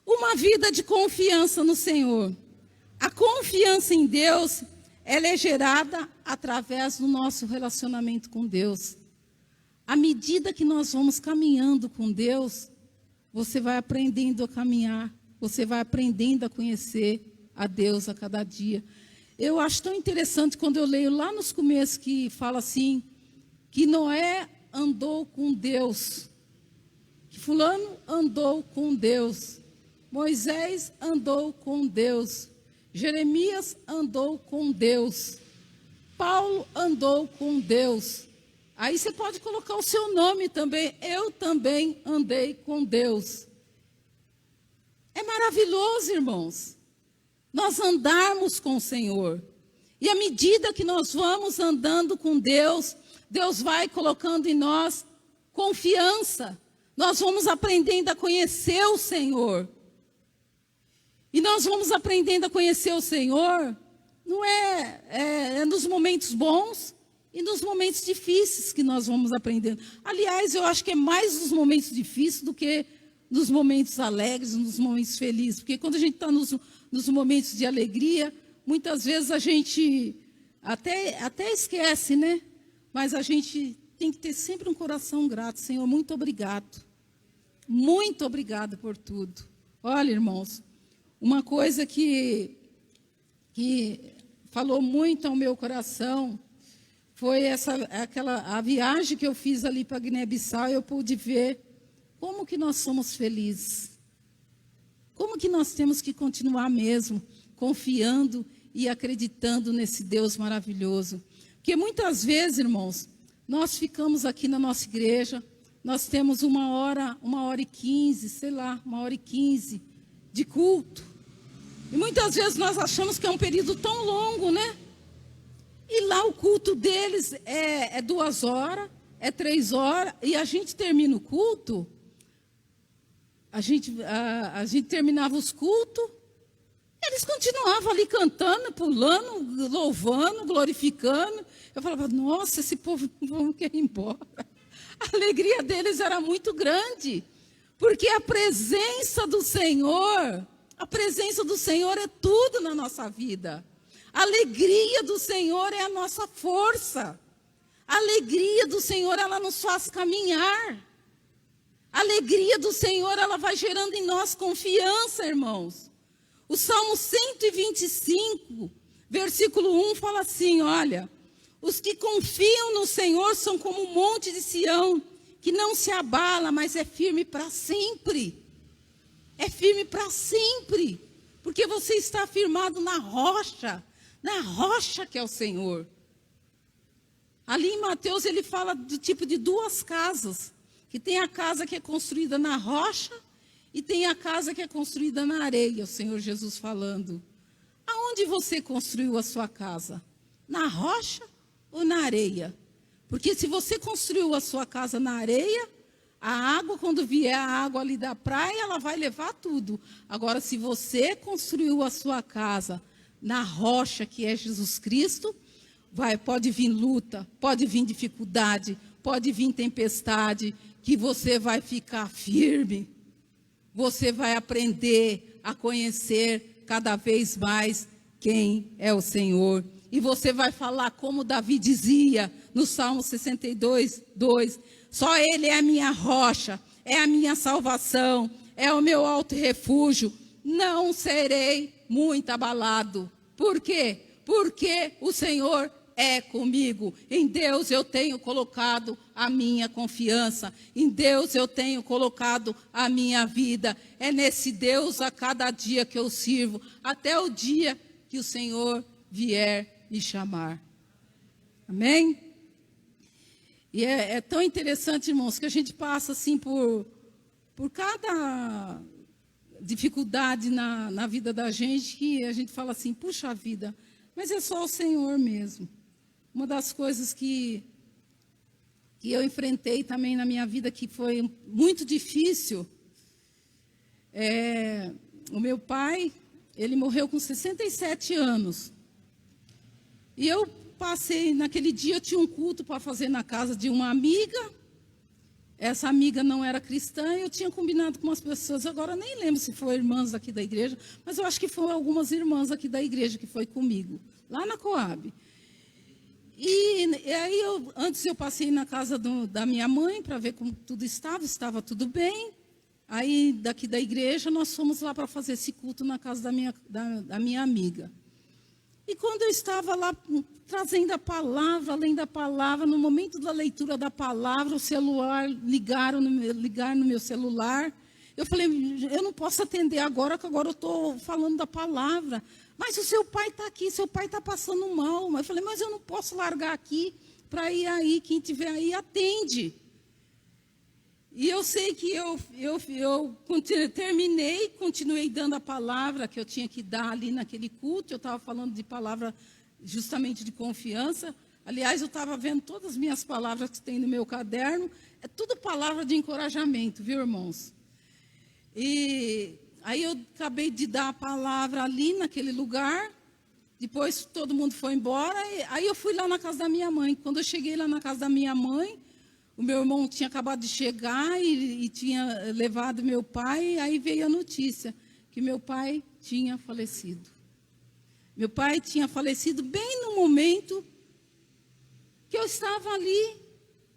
uma vida de confiança no Senhor. A confiança em Deus, ela é gerada através do nosso relacionamento com Deus. À medida que nós vamos caminhando com Deus, você vai aprendendo a caminhar, você vai aprendendo a conhecer a Deus a cada dia. Eu acho tão interessante quando eu leio lá nos começos que fala assim, que Noé andou com Deus, que fulano andou com Deus, Moisés andou com Deus, Jeremias andou com Deus, Paulo andou com Deus. Aí você pode colocar o seu nome também. Eu também andei com Deus. É maravilhoso, irmãos, nós andarmos com o Senhor. E à medida que nós vamos andando com Deus, Deus vai colocando em nós confiança. Nós vamos aprendendo a conhecer o Senhor. E nós vamos aprendendo a conhecer o Senhor, não é nos momentos bons e nos momentos difíceis que nós vamos aprendendo. Aliás, eu acho que é mais nos momentos difíceis do que nos momentos alegres, nos momentos felizes. Porque quando a gente está nos momentos de alegria, muitas vezes a gente até esquece, né? Mas a gente tem que ter sempre um coração grato. Senhor, muito obrigado. Muito obrigado por tudo. Olha, irmãos, uma coisa que falou muito ao meu coração foi a viagem que eu fiz ali para Guiné-Bissau. Eu pude ver como que nós somos felizes. Como que nós temos que continuar mesmo confiando e acreditando nesse Deus maravilhoso. Porque muitas vezes, irmãos, nós ficamos aqui na nossa igreja, nós temos 1h15, sei lá, 1h15 de culto. E muitas vezes nós achamos que é um período tão longo, né? E lá o culto deles é 2 horas, é 3 horas, e a gente termina o culto, a gente terminava os cultos, eles continuavam ali cantando, pulando, louvando, glorificando. Eu falava, nossa, esse povo não quer ir embora. A alegria deles era muito grande, porque a presença do Senhor é tudo na nossa vida. A alegria do Senhor é a nossa força. A alegria do Senhor, ela nos faz caminhar. A alegria do Senhor, ela vai gerando em nós confiança, irmãos. O Salmo 125, versículo 1, fala assim, olha, os que confiam no Senhor são como o monte de Sião, que não se abala, mas é firme para sempre. É firme para sempre, porque você está firmado na rocha que é o Senhor. Ali em Mateus ele fala do tipo de 2 casas, que tem a casa que é construída na rocha e tem a casa que é construída na areia, o Senhor Jesus falando. Aonde você construiu a sua casa? Na rocha ou na areia? Porque se você construiu a sua casa na areia, a água, quando vier a água ali da praia, ela vai levar tudo. Agora, se você construiu a sua casa na rocha, que é Jesus Cristo, pode vir luta, pode vir dificuldade, pode vir tempestade, que você vai ficar firme. Você vai aprender a conhecer cada vez mais quem é o Senhor. E você vai falar como Davi dizia no Salmo 62, 2. Só Ele é a minha rocha, é a minha salvação, é o meu alto refúgio. Não serei muito abalado. Por quê? Porque o Senhor é comigo. Em Deus eu tenho colocado a minha confiança. Em Deus eu tenho colocado a minha vida. É nesse Deus a cada dia que eu sirvo, até o dia que o Senhor vier me chamar. Amém? E é tão interessante, irmãos, que a gente passa assim por cada dificuldade na vida da gente, que a gente fala assim, puxa vida, mas é só o Senhor mesmo. Uma das coisas que eu enfrentei também na minha vida, que foi muito difícil, o meu pai, ele morreu com 67 anos. E eu passei, naquele dia eu tinha um culto para fazer na casa de uma amiga. Essa amiga não era cristã, eu tinha combinado com umas pessoas, agora nem lembro se foram irmãs aqui da igreja, mas eu acho que foram algumas irmãs aqui da igreja que foi comigo, lá na Coab. E aí, antes eu passei na casa da minha mãe para ver como tudo estava tudo bem. Aí, daqui da igreja, nós fomos lá para fazer esse culto na casa da minha amiga. E quando eu estava lá trazendo a palavra, além da palavra, no momento da leitura da palavra, o celular ligar no meu celular. Eu falei, eu não posso atender agora, que agora eu estou falando da palavra. Mas o seu pai está aqui, seu pai está passando mal. Eu falei, mas eu não posso largar aqui para ir aí, quem estiver aí atende. E eu sei que eu terminei, continuei dando a palavra que eu tinha que dar ali naquele culto. Eu estava falando de palavra justamente de confiança. Aliás, eu estava vendo todas as minhas palavras que tem no meu caderno. É tudo palavra de encorajamento, viu, irmãos? E aí eu acabei de dar a palavra ali naquele lugar. Depois todo mundo foi embora. Aí eu fui lá na casa da minha mãe. Quando eu cheguei lá na casa da minha mãe, o meu irmão tinha acabado de chegar e tinha levado meu pai. Aí veio a notícia que meu pai tinha falecido. Meu pai tinha falecido bem no momento que eu estava ali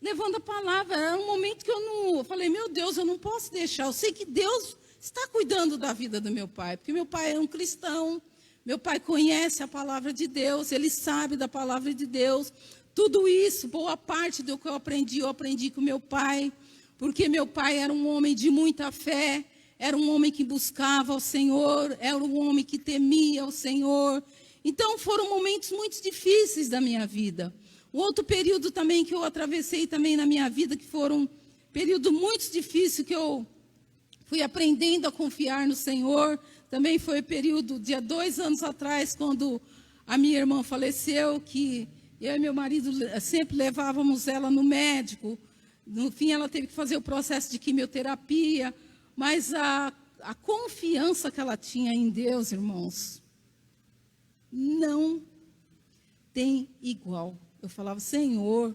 levando a palavra. Era um momento que eu falei, meu Deus, eu não posso deixar. Eu sei que Deus está cuidando da vida do meu pai, porque meu pai é um cristão. Meu pai conhece a palavra de Deus, ele sabe da palavra de Deus. Tudo isso, boa parte do que eu aprendi com meu pai, porque meu pai era um homem de muita fé, era um homem que buscava o Senhor, era um homem que temia o Senhor. Então, foram momentos muito difíceis da minha vida. Um outro período também que eu atravessei também na minha vida, que foram um período muito difícil, que eu fui aprendendo a confiar no Senhor. Também foi o período de há 2 anos atrás, quando a minha irmã faleceu, que eu e meu marido sempre levávamos ela no médico. No fim, ela teve que fazer o processo de quimioterapia. Mas a confiança que ela tinha em Deus, irmãos, não tem igual. Eu falava, Senhor,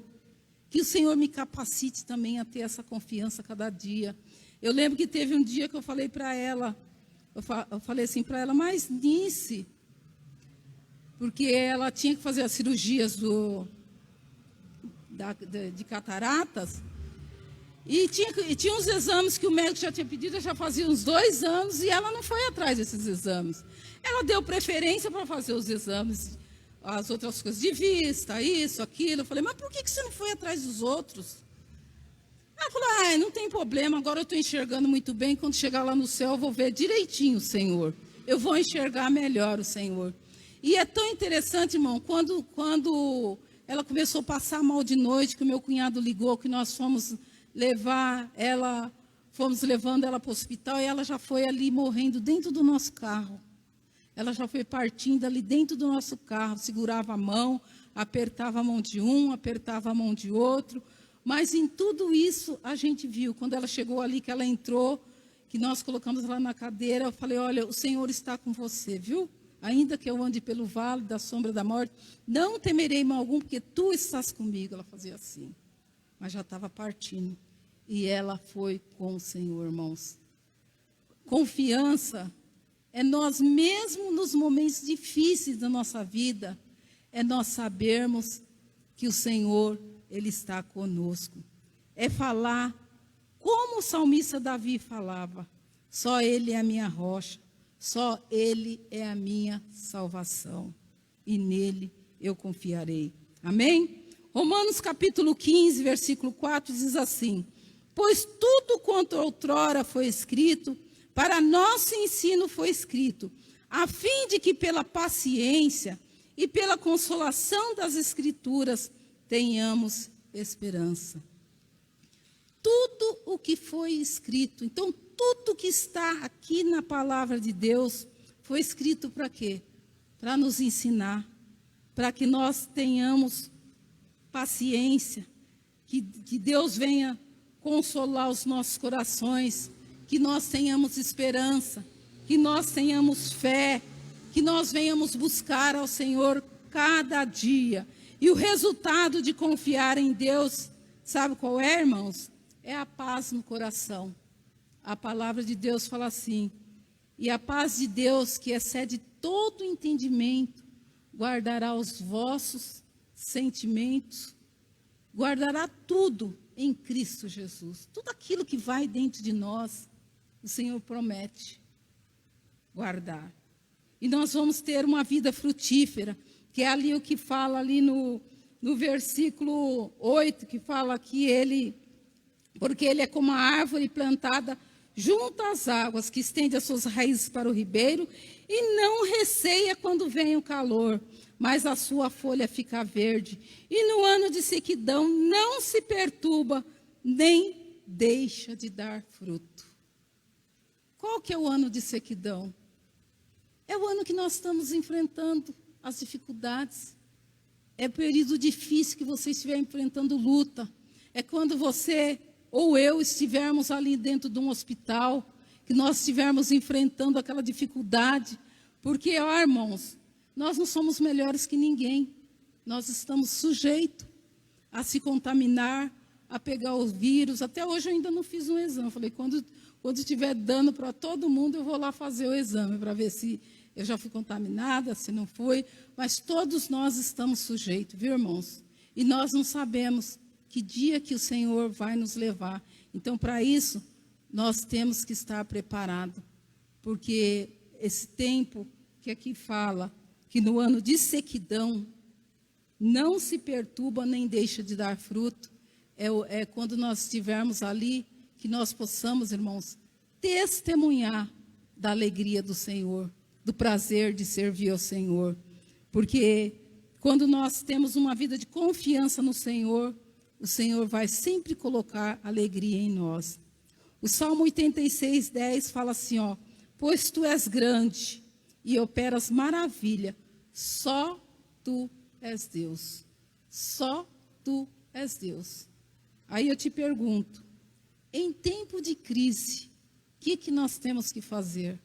que o Senhor me capacite também a ter essa confiança cada dia. Eu lembro que teve um dia que eu falei para ela, eu falei assim para ela, mas Nice, porque ela tinha que fazer as cirurgias de cataratas, e tinha uns exames que o médico já tinha pedido, já fazia uns 2 anos, e ela não foi atrás desses exames. Ela deu preferência para fazer os exames, as outras coisas de vista, isso, aquilo. Eu falei, mas por que você não foi atrás dos outros? Ela falou, não tem problema, agora eu estou enxergando muito bem, quando chegar lá no céu eu vou ver direitinho o Senhor. Eu vou enxergar melhor o Senhor. E é tão interessante, irmão, quando ela começou a passar mal de noite, que o meu cunhado ligou, que nós fomos levando ela para o hospital, e ela já foi ali morrendo dentro do nosso carro. Ela já foi partindo ali dentro do nosso carro, segurava a mão, apertava a mão de um, apertava a mão de outro. Mas em tudo isso a gente viu, quando ela chegou ali, que ela entrou, que nós colocamos ela na cadeira, eu falei, olha, o Senhor está com você, viu? Ainda que eu ande pelo vale da sombra da morte, não temerei mal algum, porque tu estás comigo. Ela fazia assim, mas já estava partindo. E ela foi com o Senhor, irmãos. Confiança é nós mesmo nos momentos difíceis da nossa vida, é nós sabermos que o Senhor, Ele está conosco. É falar como o salmista Davi falava, só Ele é a minha rocha, só Ele é a minha salvação, e nele eu confiarei. Amém? Romanos capítulo 15, versículo 4 diz assim, pois tudo quanto outrora foi escrito, para nosso ensino foi escrito, a fim de que pela paciência e pela consolação das Escrituras tenhamos esperança. Tudo o que foi escrito, então tudo que está aqui na palavra de Deus foi escrito para quê? Para nos ensinar, para que nós tenhamos paciência, que Deus venha consolar os nossos corações, que nós tenhamos esperança. que nós tenhamos fé, que nós venhamos buscar ao Senhor cada dia. E o resultado de confiar em Deus, sabe qual é, irmãos? É a paz no coração. A palavra de Deus fala assim: e a paz de Deus, que excede todo entendimento, guardará os vossos sentimentos, guardará tudo em Cristo Jesus. Tudo aquilo que vai dentro de nós, o Senhor promete guardar. E nós vamos ter uma vida frutífera, que é ali o que fala ali no versículo 8, que fala que porque ele é como a árvore plantada junto às águas, que estende as suas raízes para o ribeiro, e não receia quando vem o calor, mas a sua folha fica verde, e no ano de sequidão não se perturba, nem deixa de dar fruto. Qual que é o ano de sequidão? É o ano que nós estamos enfrentando as dificuldades. É o período difícil que você estiver enfrentando luta. É quando você ou eu estivermos ali dentro de um hospital, que nós estivermos enfrentando aquela dificuldade. Porque, ó, irmãos, nós não somos melhores que ninguém. Nós estamos sujeitos a se contaminar, a pegar o vírus. Até hoje eu ainda não fiz um exame. Eu falei, quando estiver dando para todo mundo, eu vou lá fazer o exame para ver se eu já fui contaminada, se não fui. Mas todos nós estamos sujeitos, viu, irmãos? E nós não sabemos que dia que o Senhor vai nos levar. Então, para isso, nós temos que estar preparados. Porque esse tempo que aqui fala, que no ano de sequidão, não se perturba nem deixa de dar fruto, é quando nós estivermos ali, que nós possamos, irmãos, testemunhar da alegria do Senhor, do prazer de servir ao Senhor. Porque quando nós temos uma vida de confiança no Senhor, o Senhor vai sempre colocar alegria em nós. O Salmo 86, 10 fala assim, ó: pois tu és grande e operas maravilha, só tu és Deus. Só tu és Deus. Aí eu te pergunto, em tempo de crise, o que nós temos que fazer?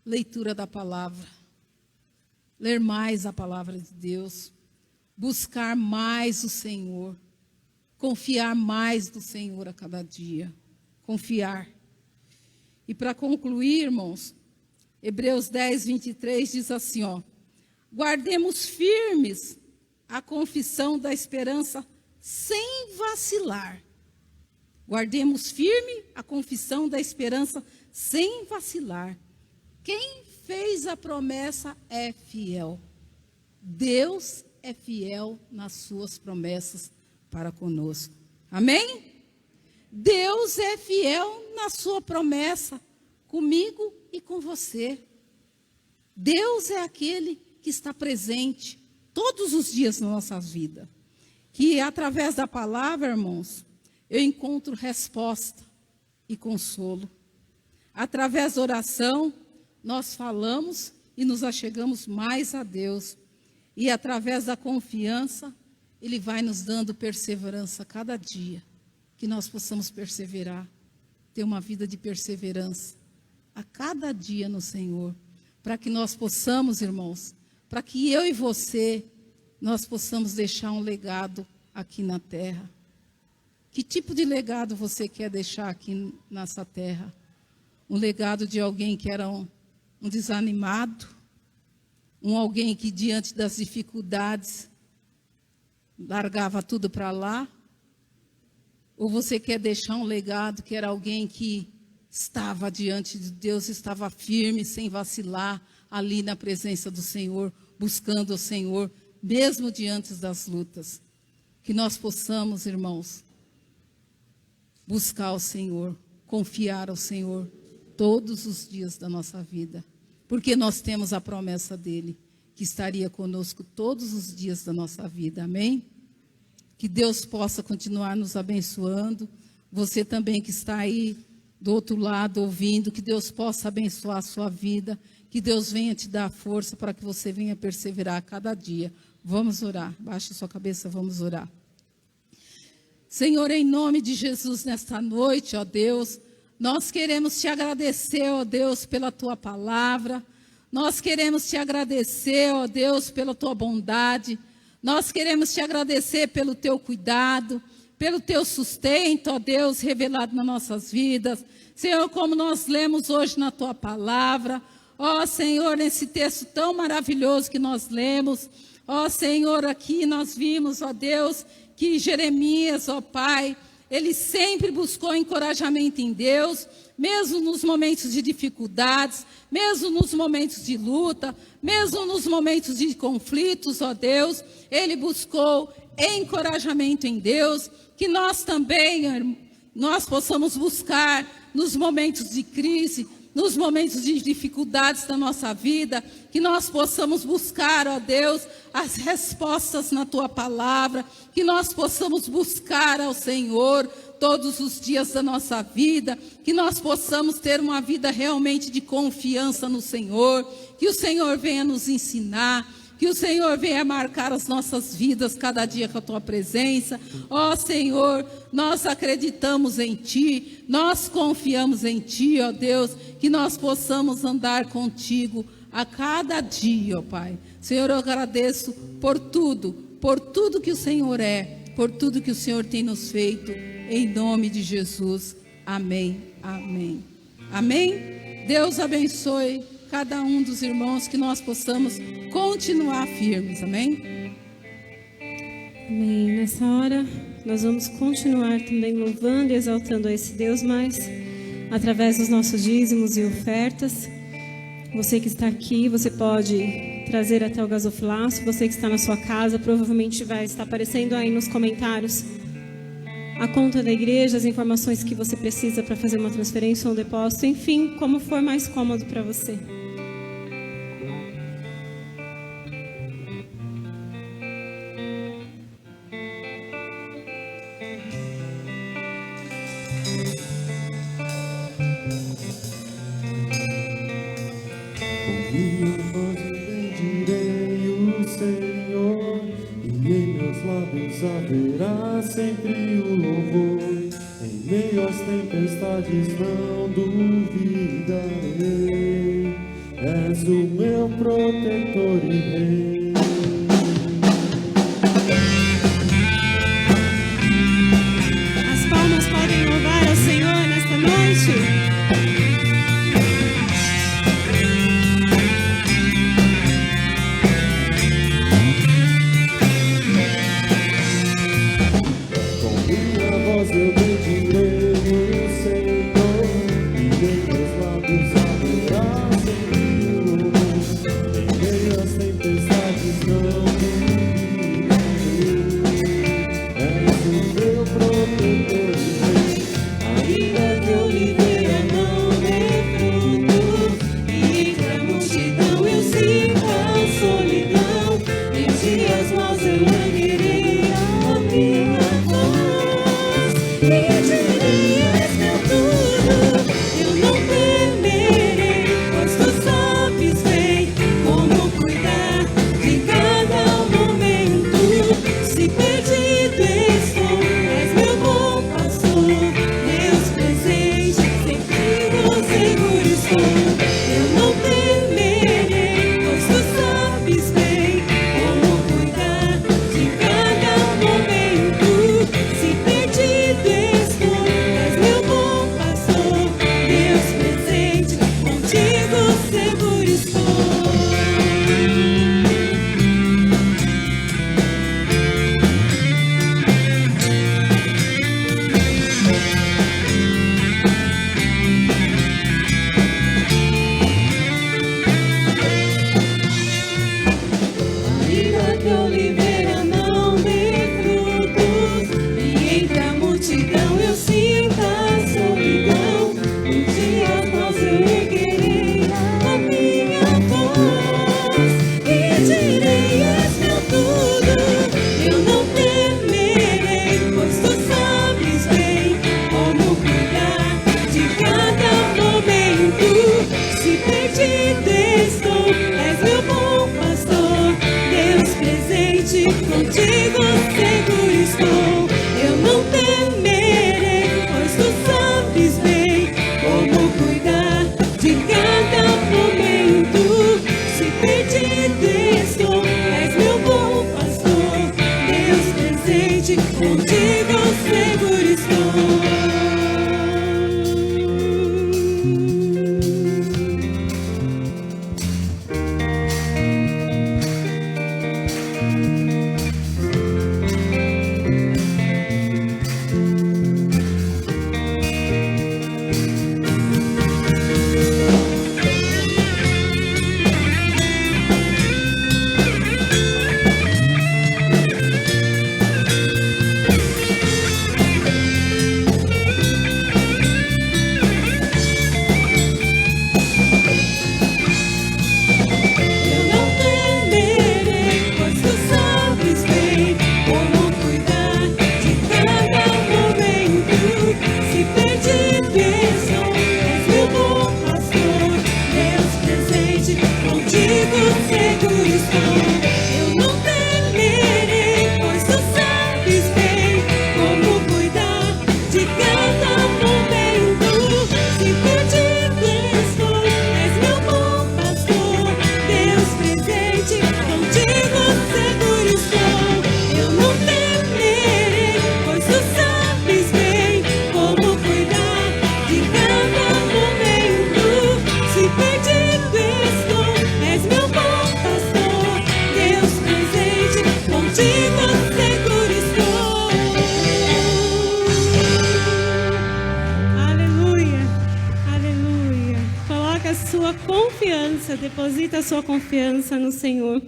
Leitura da palavra. Ler mais a palavra de Deus. Buscar mais o Senhor. Confiar mais no Senhor a cada dia. Confiar. E para concluir, irmãos, Hebreus 10, 23 diz assim, ó: guardemos firmes a confissão da esperança sem vacilar. Guardemos firme a confissão da esperança sem vacilar. Quem fez a promessa é fiel. Deus é fiel nas suas promessas para conosco. Amém? Deus é fiel na sua promessa comigo e com você. Deus é aquele que está presente todos os dias na nossa vida. Que através da palavra, irmãos, eu encontro resposta e consolo. Através da oração, nós falamos e nos achegamos mais a Deus. E através da confiança, Ele vai nos dando perseverança a cada dia. Que nós possamos perseverar, ter uma vida de perseverança a cada dia no Senhor. Para que nós possamos, irmãos, para que eu e você, nós possamos deixar um legado aqui na terra. Que tipo de legado você quer deixar aqui nessa terra? Um legado de alguém que era um desanimado? Alguém que diante das dificuldades largava tudo para lá? Ou você quer deixar um legado que era alguém que estava diante de Deus, estava firme, sem vacilar, ali na presença do Senhor, buscando o Senhor, mesmo diante das lutas? Que nós possamos, irmãos, buscar o Senhor, confiar ao Senhor todos os dias da nossa vida. Porque nós temos a promessa dele, que estaria conosco todos os dias da nossa vida. Amém? Que Deus possa continuar nos abençoando. Você também que está aí do outro lado ouvindo, que Deus possa abençoar a sua vida. Que Deus venha te dar força para que você venha perseverar a cada dia. Vamos orar. Baixe sua cabeça, vamos orar. Senhor, em nome de Jesus, nesta noite, ó Deus, Nós queremos te agradecer, ó Deus, pela tua palavra. Nós queremos te agradecer, ó Deus, pela tua bondade. Nós queremos te agradecer pelo teu cuidado, pelo teu sustento, ó Deus, revelado nas nossas vidas. Senhor, como nós lemos hoje na tua palavra, ó Senhor, nesse texto tão maravilhoso que nós lemos, ó Senhor, aqui nós vimos, ó Deus, que Jeremias, ó Pai, ele sempre buscou encorajamento em Deus, mesmo nos momentos de dificuldades, mesmo nos momentos de luta, mesmo nos momentos de conflitos, ó Deus, ele buscou encorajamento em Deus, que nós também, nós possamos buscar nos momentos de crise, nos momentos de dificuldades da nossa vida, que nós possamos buscar, ó Deus, as respostas na tua palavra, que nós possamos buscar ao Senhor todos os dias da nossa vida, que nós possamos ter uma vida realmente de confiança no Senhor, que o Senhor venha nos ensinar, que o Senhor venha marcar as nossas vidas cada dia com a tua presença. Ó Senhor, nós acreditamos em Ti, nós confiamos em Ti, ó Deus, que nós possamos andar contigo a cada dia, ó Pai. Senhor, eu agradeço por tudo que o Senhor é, por tudo que o Senhor tem nos feito, em nome de Jesus. Amém, amém, amém. Deus abençoe cada um dos irmãos, que nós possamos continuar firmes, amém? Amém. Nessa hora, nós vamos continuar também louvando e exaltando a esse Deus, mas através dos nossos dízimos e ofertas. Você que está aqui, você pode trazer até o gasofilácio. Você que está na sua casa, provavelmente vai estar aparecendo aí nos comentários a conta da igreja, as informações que você precisa para fazer uma transferência ou um depósito, enfim, como for mais cômodo para você. Minha voz bendirei o Senhor, e em meus lábios haverá sempre o louvor. Em meio às tempestades não duvidarei, és o meu protetor e rei. As palmas podem louvar ao Senhor nesta noite. Eu bendirei o Senhor, e em meus lábios haverá sempre o louvor. Em meio às tempestades não duvidarei, és o meu protetor e rei. Ainda que a oliveira não dê fruto, e entre a multidão eu sinta a solidão, em dias maus eu erguerei a minha voz e direi: és meu tudo, eu não temerei, pois tu sabes bem como cuidar de cada momento. Se perdido estou, és meu bom pastor, Deus presente, sempre seguro estou. Eu não temerei, pois tu sabes bem como cuidar de cada momento. Se perdido estou, és meu bom pastor, Deus presente, contigo seguro estou. Ainda que a oliveira não dê frutos, e entre a multidão eu sinta a solidão, em dias maus eu erguerei a minha voz e direi: és meu tudo, eu não temerei, pois tu sabes bem como cuidar de cada momento. Se perdido estou, és meu bom pastor, Deus presente, contigo seguro estou. Eu não temerei, pois tu sabes bem contigo seguro estou. Deposita a sua confiança no Senhor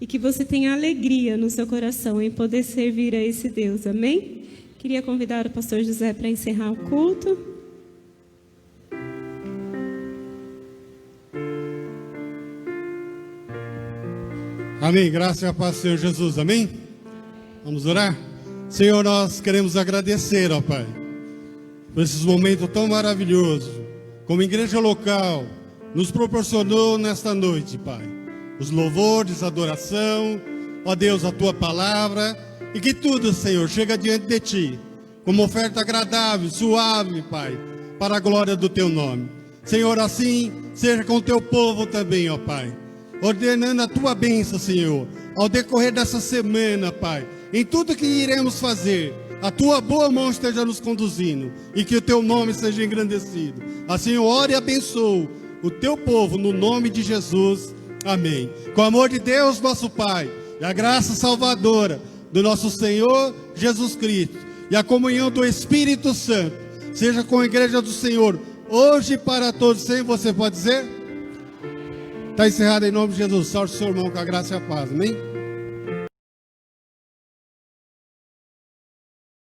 e que você tenha alegria no seu coração em poder servir a esse Deus, amém? Queria convidar o pastor José para encerrar o culto. Amém, graças e a paz do Senhor Jesus, amém? Vamos orar? Senhor, nós queremos agradecer, ó Pai, por esses momentos tão maravilhosos, como igreja local, nos proporcionou nesta noite, Pai, os louvores, a adoração, ó Deus, a Tua palavra, e que tudo, Senhor, chega diante de Ti, como oferta agradável, suave, Pai, para a glória do Teu nome. Senhor, assim, seja com o Teu povo também, ó Pai, ordenando a Tua bênção, Senhor, ao decorrer dessa semana, Pai, em tudo que iremos fazer, a Tua boa mão esteja nos conduzindo, e que o Teu nome seja engrandecido. Assim eu oro e abençoo o Teu povo, no nome de Jesus, amém. Com o amor de Deus, nosso Pai, e a graça salvadora do nosso Senhor Jesus Cristo, e a comunhão do Espírito Santo, seja com a igreja do Senhor, hoje e para todos. Sem você pode dizer? Está encerrado em nome de Jesus. Salve o seu irmão com a graça e a paz, amém?